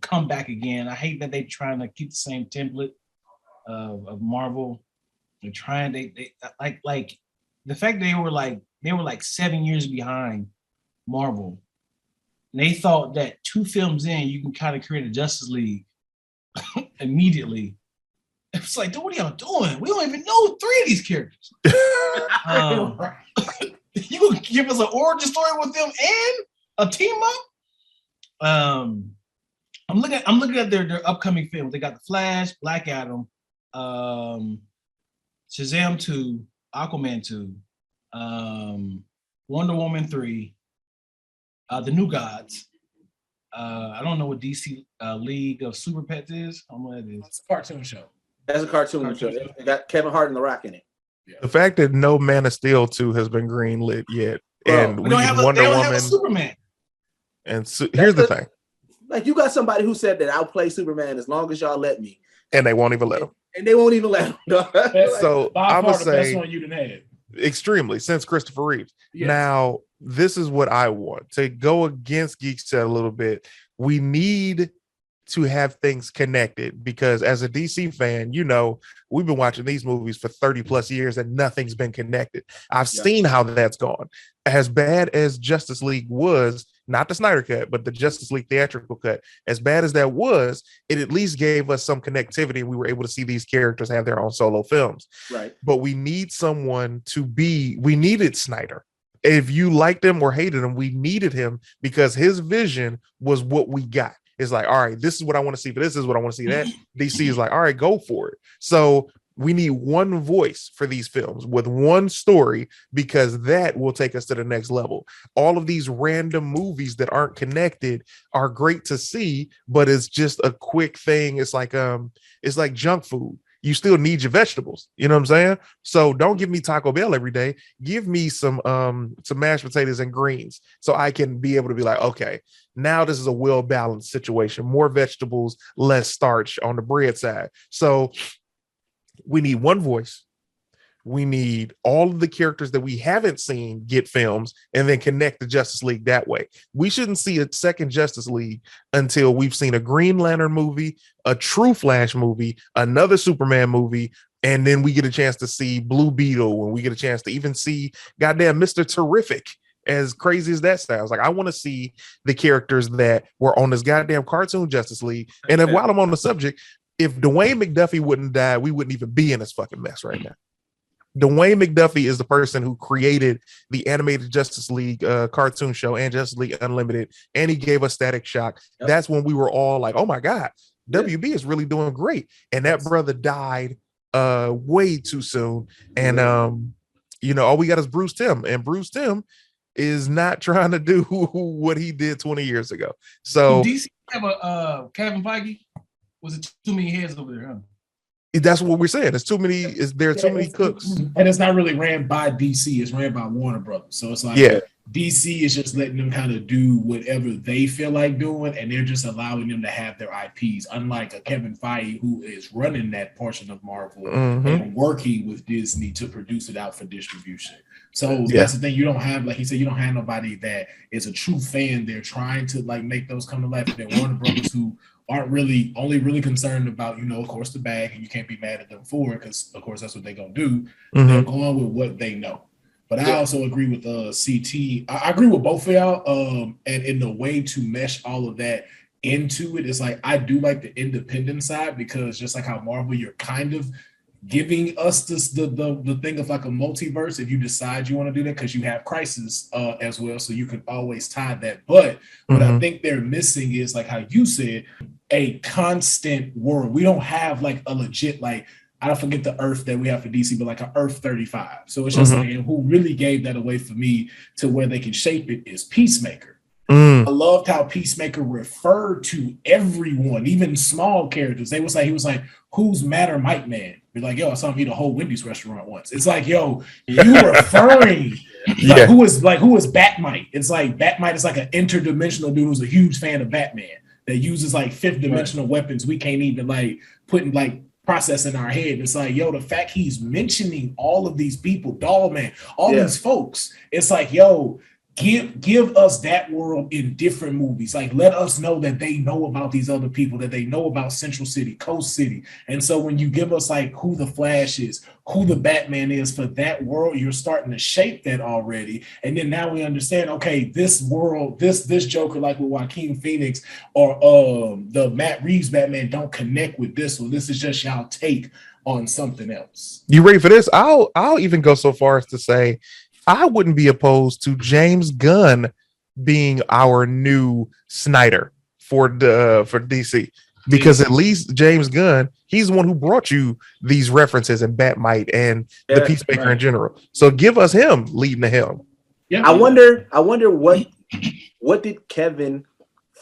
come back again. I hate that they're trying to keep the same template of Marvel. They're trying, they like the fact they were like 7 years behind Marvel. And they thought that 2 films in, you can kind of create a Justice League immediately. It's like, dude, what are y'all doing? We don't even know 3 of these characters. You gonna give us an origin story with them and a team up? I'm looking at their upcoming films. They got The Flash, Black Adam, Shazam 2, Aquaman 2, Wonder Woman 3, The New Gods. I don't know what DC League of Super Pets is. I don't know what that is. It's a cartoon show. That's a cartoon show. They got Kevin Hart and The Rock in it. Yeah. The fact that no Man of Steel 2 has been greenlit yet, and we don't have Wonder Woman, have a Superman, And so here's the thing. Like, you got somebody who said that I'll play Superman as long as y'all let me. And they won't even let him. And they won't even let him. So I'm going to say, best one you done had. Extremely, since Christopher Reeves. Yes. Now, this is what I want. To go against Geek Chat a little bit, we need to have things connected, because as a DC fan, you know, we've been watching these movies for 30 plus years and nothing's been connected. I've seen how that's gone. As bad as Justice League was, not the Snyder cut, but the Justice League theatrical cut, as bad as that was, it at least gave us some connectivity. We were able to see these characters have their own solo films. Right. But we need someone we needed Snyder. If you liked him or hated him, we needed him because his vision was what we got. It's like, all right, this is what I want to see, but this is what I want to see. That DC is like, all right, go for it. So we need one voice for these films with one story, because that will take us to the next level. All of these random movies that aren't connected are great to see, but it's just a quick thing. It's like junk food. You still need your vegetables. You know what I'm saying? So don't give me Taco Bell every day. Give me some mashed potatoes and greens so I can be able to be like, okay, now this is a well-balanced situation. More vegetables, less starch on the bread side. So we need one voice. We need all of the characters that we haven't seen get films, and then connect the Justice League that way. We shouldn't see a second Justice League until we've seen a Green Lantern movie, a true Flash movie, another Superman movie, and then we get a chance to see Blue Beetle, and we get a chance to even see goddamn Mr. Terrific. As crazy as that sounds, like, I want to see the characters that were on this goddamn cartoon Justice League. And if, while I'm on the subject, if Dwayne McDuffie wouldn't die, we wouldn't even be in this fucking mess right now. Dwayne McDuffie is the person who created the animated Justice League cartoon show and Justice League Unlimited, and he gave us Static Shock. Yep. That's when we were all like, oh my God, WB is really doing great. And that brother died way too soon. And, you know, all we got is Bruce Timm, and Bruce Timm is not trying to do what he did 20 years ago. So DC have a Kevin Feige? Was it too many heads over there, huh? That's what we're saying. There's too many. There are too many cooks, and it's not really ran by DC. It's ran by Warner Brothers. So it's like, DC is just letting them kind of do whatever they feel like doing, and they're just allowing them to have their IPs. Unlike a Kevin Feige, who is running that portion of Marvel and working with Disney to produce it out for distribution. So that's the thing. You don't have, like he said, you don't have nobody that is a true fan. They're trying to like make those come to life. They're Warner Brothers who aren't really really concerned about, you know, of course, the bag, and you can't be mad at them for it, because of course that's what they're gonna do. They're going with what they know. But I also agree with CT. I agree with both of y'all. And in the way to mesh all of that into it is like, I do like the independent side, because just like how Marvel, you're kind of giving us this the thing of like a multiverse if you decide you want to do that, because you have Crisis as well, so you can always tie that. But what I think they're missing is, like how you said, a constant world. We don't have like a legit, like, I don't forget the Earth that we have for DC, but like an Earth 35. So it's just like, and who really gave that away for me to where they can shape it is Peacemaker. I loved how Peacemaker referred to everyone, even small characters. He was like, who's Matter Mike Man? Be like, yo, I saw him eat a whole Wendy's restaurant once. It's like, yo, you referring like, who is Batmite? It's like Batmite is like an interdimensional dude who's a huge fan of Batman that uses like fifth dimensional weapons we can't even like put in like process in our head. It's like, yo, the fact he's mentioning all of these people, Doll Man, all these folks, it's like, yo, give us that world in different movies. Like, let us know that they know about these other people, that they know about Central City, Coast City. And so when you give us like who the Flash is, who the Batman is for that world, you're starting to shape that already. And then now we understand, okay, this world, this Joker, like with Joaquin Phoenix or the Matt Reeves Batman, don't connect with this one. This is just y'all take on something else. You ready for this? I'll even go so far as to say, I wouldn't be opposed to James Gunn being our new Snyder for DC, because at least James Gunn, he's the one who brought you these references in Batmite and the Peacemaker in general. So give us him leading the helm. Yeah. I wonder what did Kevin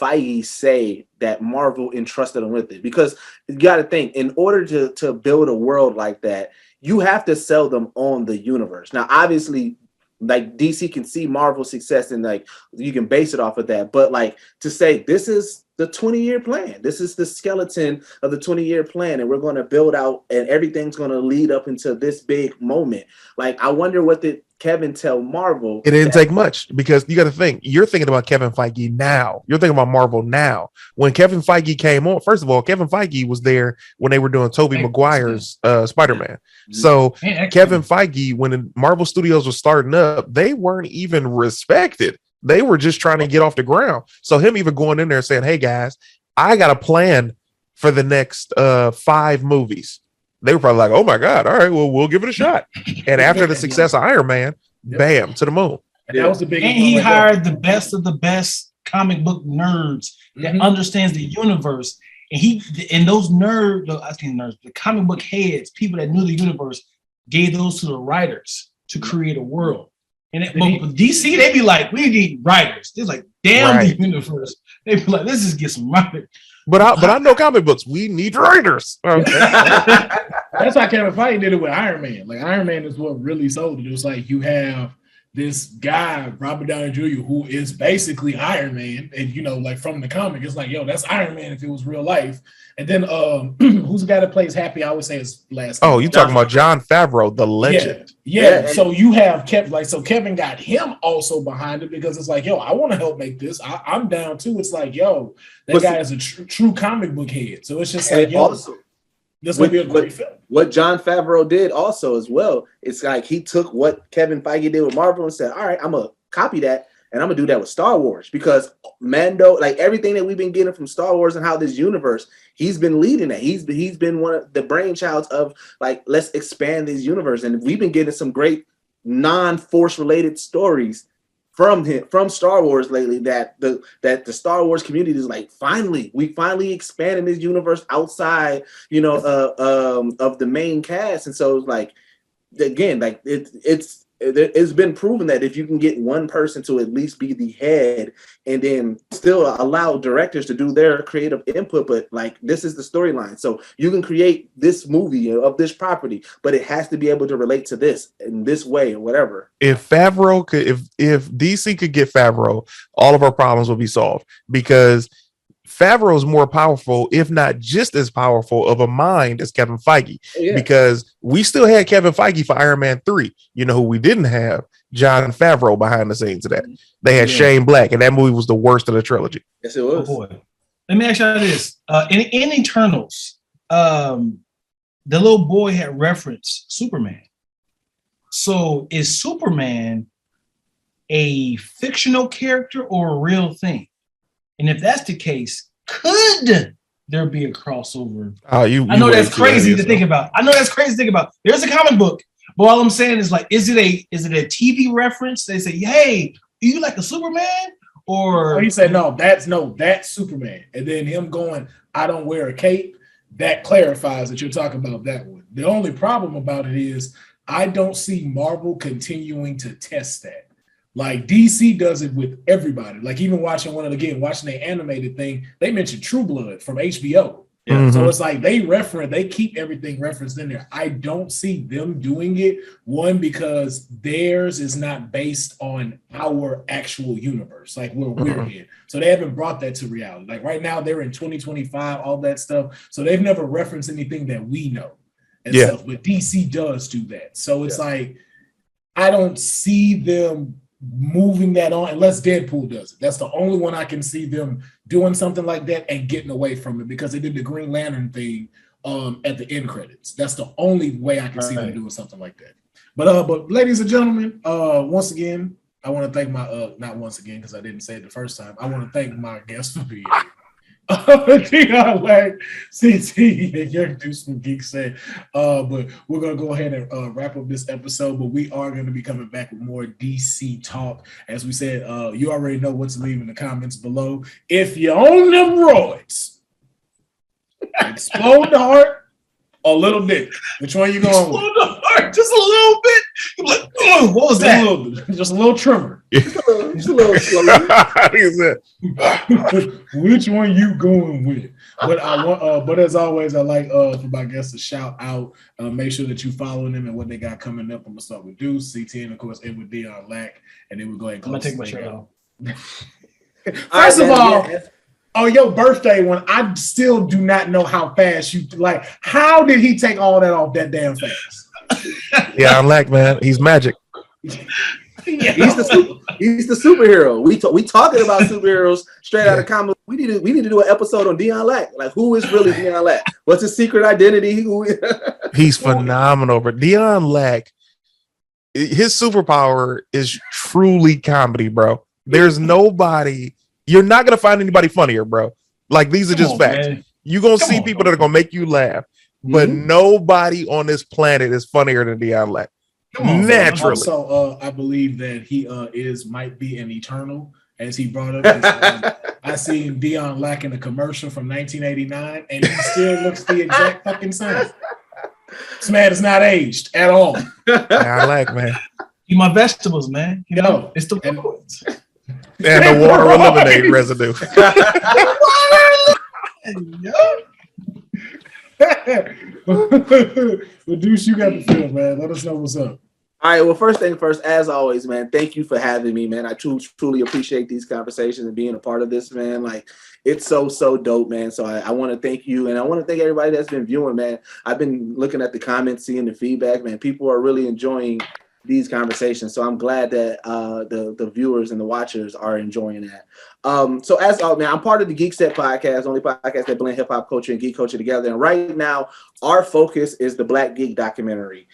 Feige say that Marvel entrusted him with it? Because you got to think, in order to build a world like that, you have to sell them on the universe. Now, obviously, like DC can see Marvel's success and like you can base it off of that. But like to say this is the 20-year plan, this is the skeleton of the 20-year plan, and we're going to build out and everything's going to lead up into this big moment. Like, I wonder what did Kevin tell Marvel? It didn't take much, because you got to think, you're thinking about Kevin Feige now. You're thinking about Marvel now. When Kevin Feige came on, first of all, Kevin Feige was there when they were doing Tobey Maguire's Spider-Man. So Kevin Feige, when Marvel Studios was starting up, they weren't even respected. They were just trying to get off the ground. So him even going in there saying, hey guys, I got a plan for the next 5 movies. They were probably like, oh my God, all right, well, we'll give it a shot. And after the success of Iron Man, bam, to the moon. And that was the big. And he hired the best of the best comic book nerds that understands the universe. And those nerds, the comic book heads, people that knew the universe, gave those to the writers to create a world. And but DC, they be like, we need writers. They're like, damn the universe. They be like, let's just get some writers. But I know comic books. We need writers. Okay. That's why Kevin Feige did it with Iron Man. Like, Iron Man is what really sold it. It was like, you have this guy, Robert Downey Jr., who is basically Iron Man. And, you know, like from the comic, it's like, yo, that's Iron Man if it was real life. And then who's the guy that plays Happy? I always say his last name. Oh, you talking about Jon Favreau, the legend. Yeah. So you have Kevin got him also behind it, because it's like, yo, I want to help make this. I'm down too. It's like, yo, that guy is a true comic book head. So it's just like, yo, also, this would be a great film. What Jon Favreau did also as well, it's like he took what Kevin Feige did with Marvel and said, all right, I'm going to copy that. And I'm going to do that with Star Wars, because Mando, like everything that we've been getting from Star Wars and how this universe, he's been leading it. He's been one of the brainchilds of like, let's expand this universe. And we've been getting some great non-Force related stories from him, from Star Wars lately, that the Star Wars community is like, we finally expanded this universe outside, you know, of the main cast. And so it's like, again, like it's been proven that if you can get one person to at least be the head and then still allow directors to do their creative input, but like, this is the storyline. So you can create this movie of this property, but it has to be able to relate to this in this way or whatever. If Favreau could, if DC could get Favreau, all of our problems will be solved, because Favreau is more powerful, if not just as powerful of a mind as Kevin Feige, because we still had Kevin Feige for Iron Man 3. You know who we didn't have? Jon Favreau behind the scenes of that. They had Shane Black, and that movie was the worst of the trilogy. Yes, it was. Oh, boy. Let me ask you this. In Eternals, the little boy had referenced Superman. So is Superman a fictional character or a real thing? And if that's the case, could there be a crossover? I know that's crazy to think about. There's a comic book, but all I'm saying is like, is it a TV reference? They say, hey, do you like a Superman? Or he said, that's Superman. And then him going, I don't wear a cape. That clarifies that you're talking about that one. The only problem about it is I don't see Marvel continuing to test that. Like, DC does it with everybody. Like, even watching the animated thing, they mentioned True Blood from HBO. Yeah. So it's like they keep everything referenced in there. I don't see them doing it. One, because theirs is not based on our actual universe, like where we're in. So they haven't brought that to reality. Like right now, they're in 2025, all that stuff. So they've never referenced anything that we know and stuff. But DC does do that. So it's like, I don't see them moving that on unless Deadpool does it. That's the only one I can see them doing something like that and getting away from it, because they did the Green Lantern thing at the end credits. That's the only way I can see them doing something like that. But ladies and gentlemen, once again, I want to thank my not once again, because I didn't say it the first time. I want to thank my guest for being here. Dion, like CT and Young Deuce from Geek said, but we're gonna go ahead and wrap up this episode. But we are going to be coming back with more DC talk. As we said, you already know what to leave in the comments below. If you own them roids, explode the heart or little dick, which one you going with? Explode the heart, just a little bit. You're like, oh, what was that? Just a little tremor. Just a little slow. Which one you going with? But as always, I like for my guests to shout out. Make sure that you follow them and what they got coming up. I'm gonna start with Deuce, CT, and of course, and with Dion Lack, and then we'll go ahead and I'm gonna take my shirt off. First of all, on your birthday one, I still do not know how fast you like. How did he take all that off that damn fast? Yeah, I'm Lack, man. He's magic. He's the superhero. We talking about superheroes straight out of comics. We need to do an episode on Dion Lack. Like, who is really Dion Lack? What's his secret identity? He's phenomenal. But Dion Lack, his superpower is truly comedy, bro. There's nobody. You're not gonna find anybody funnier, bro. Like, these are just facts. Man. You're gonna see people that are gonna make you laugh, but nobody on this planet is funnier than Dion Lack. Naturally. Also, I believe that he might be an Eternal, as he brought up. I seen Dion Lack in a commercial from 1989, and he still looks the exact fucking same. This man is not aged at all. I like, man. Eat my vegetables, man. You know, it's the foods. And the water eliminate residue. Well, Deuce, you got the film, man. Let us know what's up. All right. Well, first thing first, as always, man, thank you for having me, man. I truly appreciate these conversations and being a part of this, man. Like, it's so dope, man. So I want to thank you, and I want to thank everybody that's been viewing, man. I've been looking at the comments, seeing the feedback, man. People are really enjoying these conversations. So I'm glad that the viewers and the watchers are enjoying that. So as man, I'm part of the Geek Set podcast, only podcast that blend hip hop culture and geek culture together. And right now, our focus is the Black Geek documentary.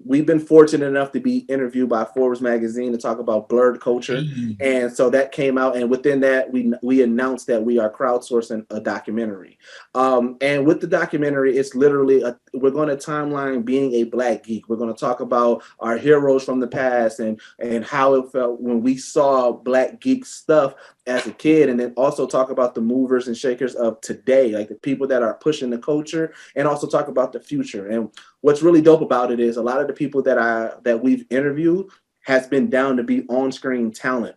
We've been fortunate enough to be interviewed by Forbes magazine to talk about blurred culture. And so that came out, and within that, we announced that we are crowdsourcing a documentary. And with the documentary, it's literally we're going to timeline being a Black geek. We're going to talk about our heroes from the past and how it felt when we saw Black geek stuff as a kid, and then also talk about the movers and shakers of today, like the people that are pushing the culture, and also talk about the future. And what's really dope about it is a lot of the people that we've interviewed has been down to be on-screen talent.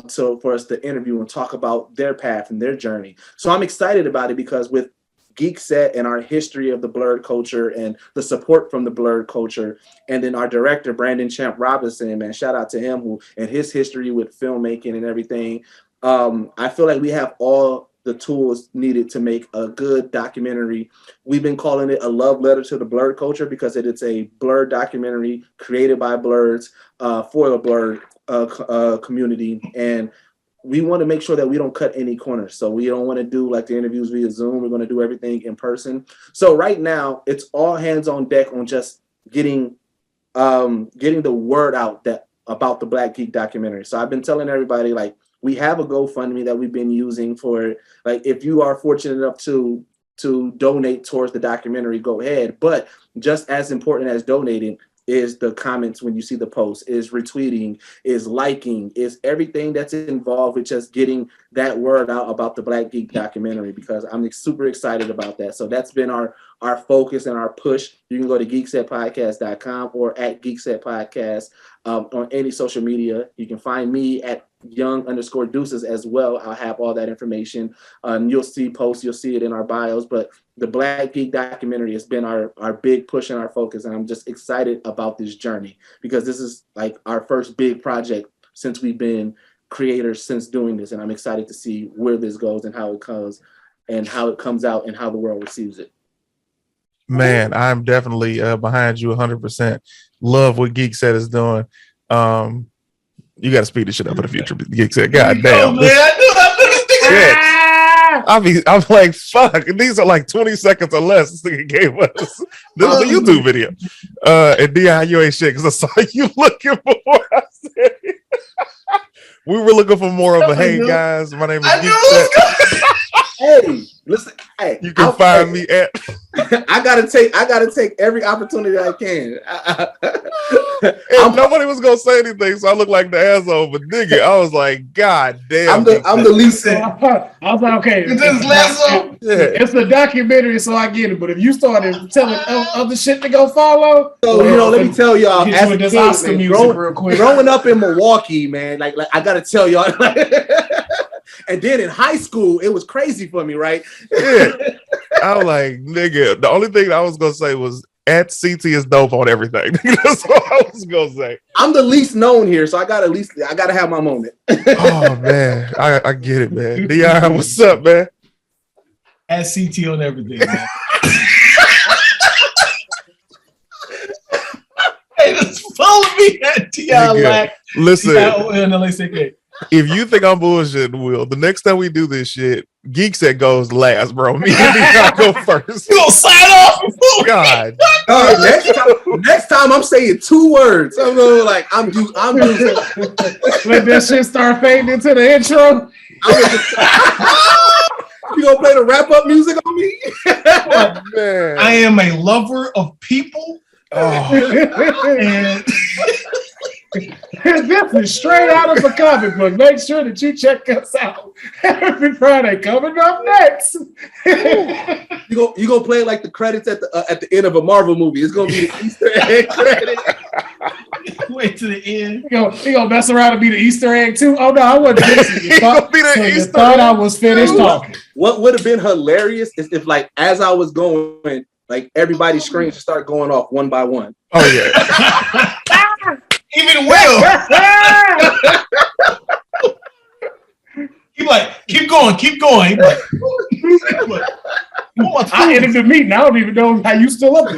So for us to interview and talk about their path and their journey. So I'm excited about it because with Geek Set and our history of the blurred culture and the support from the blurred culture, and then our director Brandon Champ Robinson, man, shout out to him, who and his history with filmmaking and everything. I feel like we have all the tools needed to make a good documentary. We've been calling it a love letter to the blurred culture because it's a blurred documentary created by blurs for the blurred community, and we want to make sure that we don't cut any corners. So we don't want to do like the interviews via Zoom. We're going to do everything in person. So right now, it's all hands on deck on just getting the word out about the Black Geek documentary. So I've been telling everybody, like, we have a GoFundMe that we've been using for, like, if you are fortunate enough to donate towards the documentary, go ahead. But just as important as donating is the comments when you see the post, is retweeting, is liking, is everything that's involved with just getting that word out about the Black Geek documentary, because I'm super excited about that. So that's been our focus and our push. You can go to geeksetpodcast.com or at geeksetpodcast on any social media. You can find me at young_deuces as well. I'll have all that information. You'll see posts, you'll see it in our bios, but the Black Geek documentary has been our big push and our focus. And I'm just excited about this journey because this is like our first big project since we've been creators since doing this. And I'm excited to see where this goes and how it comes out and how the world receives it. Man, I'm definitely behind you 100%. Love what Geek Set is doing. You got to speed this shit up in the future. Geek Set, god damn. Man, I'm like, fuck. These are like 20 seconds or less. This nigga gave us. This is a YouTube video. And Dion, you ain't shit because I saw you looking for what I said. We were looking for more of a hey guys. My name is Geek Set. Hey, listen. Hey, you can find me at. I gotta take every opportunity I can. Nobody was gonna say anything, so I look like the asshole. But nigga, I was like, God damn. I'm the least. I was like, okay, it's a documentary, so I get it. But if you started telling other shit to go follow, so let me tell y'all, as a kid, Oscar music real quick. Growing up in Milwaukee, man, like I gotta tell y'all. And then in high school, it was crazy for me, right? Yeah. I was like, nigga, the only thing I was gonna say was at CT is dope on everything. That's what I was gonna say. I'm the least known here, so I gotta have my moment. Oh man, I get it, man. Dion, what's up, man? At CT on everything, man. Hey, just follow me at Dion. Listen, LACK. if you think I'm bullshitting, Will, the next time we do this shit, Geek Set goes last, bro. Me and Dion go first. You gonna sign off? God. Next time I'm saying 2 words. I'm going like I'm used. Let that shit start fading into the intro. You gonna play the wrap up music on me? Oh, man. I am a lover of people. And this is straight out of a comic book. Make sure that you check us out every Friday. Coming up next. You gonna play like the credits at the end of a Marvel movie. It's gonna be the Easter egg credit. Wait to the end. You gonna mess around and be the Easter egg too? Oh no, I wasn't listening. You thought I was finished talking. What would have been hilarious is if, like, as I was going, like everybody's screens start going off one by one. Oh yeah. Even Will. He's like, keep going. He's like, I ended the meeting. I don't even know how you still up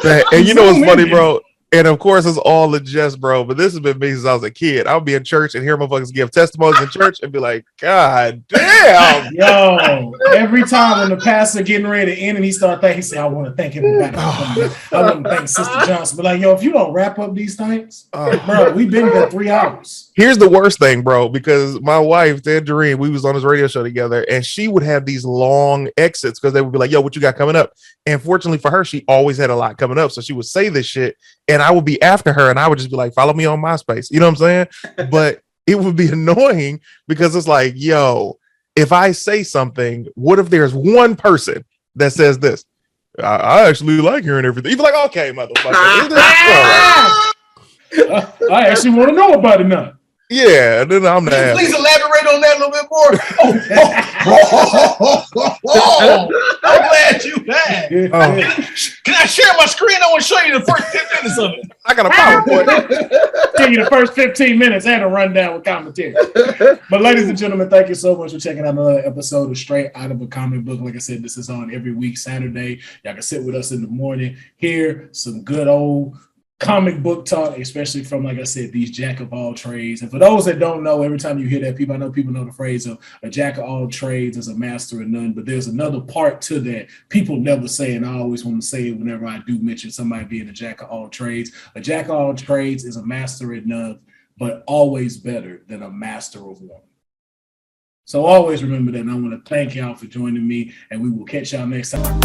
there. And you know what's funny, bro? And of course, it's all a jest, bro. But this has been me since I was a kid. I would be in church and hear motherfuckers give testimonies in church and be like, God damn. Yo, every time when the pastor getting ready to end and he start thinking, he say, I want to thank everybody. I want to thank Sister Johnson. But like, yo, if you don't wrap up these things, bro, we've been here 3 hours. Here's the worst thing, bro, because my wife, Tangerine, we was on this radio show together, and she would have these long exits because they would be like, yo, what you got coming up? And fortunately for her, she always had a lot coming up. So she would say this shit, and I would be after her, and I would just be like, follow me on MySpace. You know what I'm saying? But it would be annoying because it's like, yo, if I say something, what if there's one person that says this? I actually like hearing everything. You'd be like, okay, motherfucker. I actually want to know about it now. Yeah, and then I'm not. Please elaborate on that a little bit more. I'm glad you back. Can I share my screen? I want to show you the first 10 minutes of it. I got a PowerPoint. Give you the first 15 minutes and a rundown with commentary. But ladies and gentlemen, thank you so much for checking out another episode of Straight Out of a Comic Book. Like I said, this is on every week Saturday. Y'all can sit with us in the morning, hear some good old comic book talk, especially from, like I said, these jack of all trades. And for those that don't know, every time you hear that, I know people know the phrase of a jack of all trades is a master of none, but there's another part to that people never say, and I always want to say it whenever I do mention somebody being a jack of all trades. A jack of all trades is a master at none, but always better than a master of one. So always remember that, and I want to thank y'all for joining me, and we will catch y'all next time.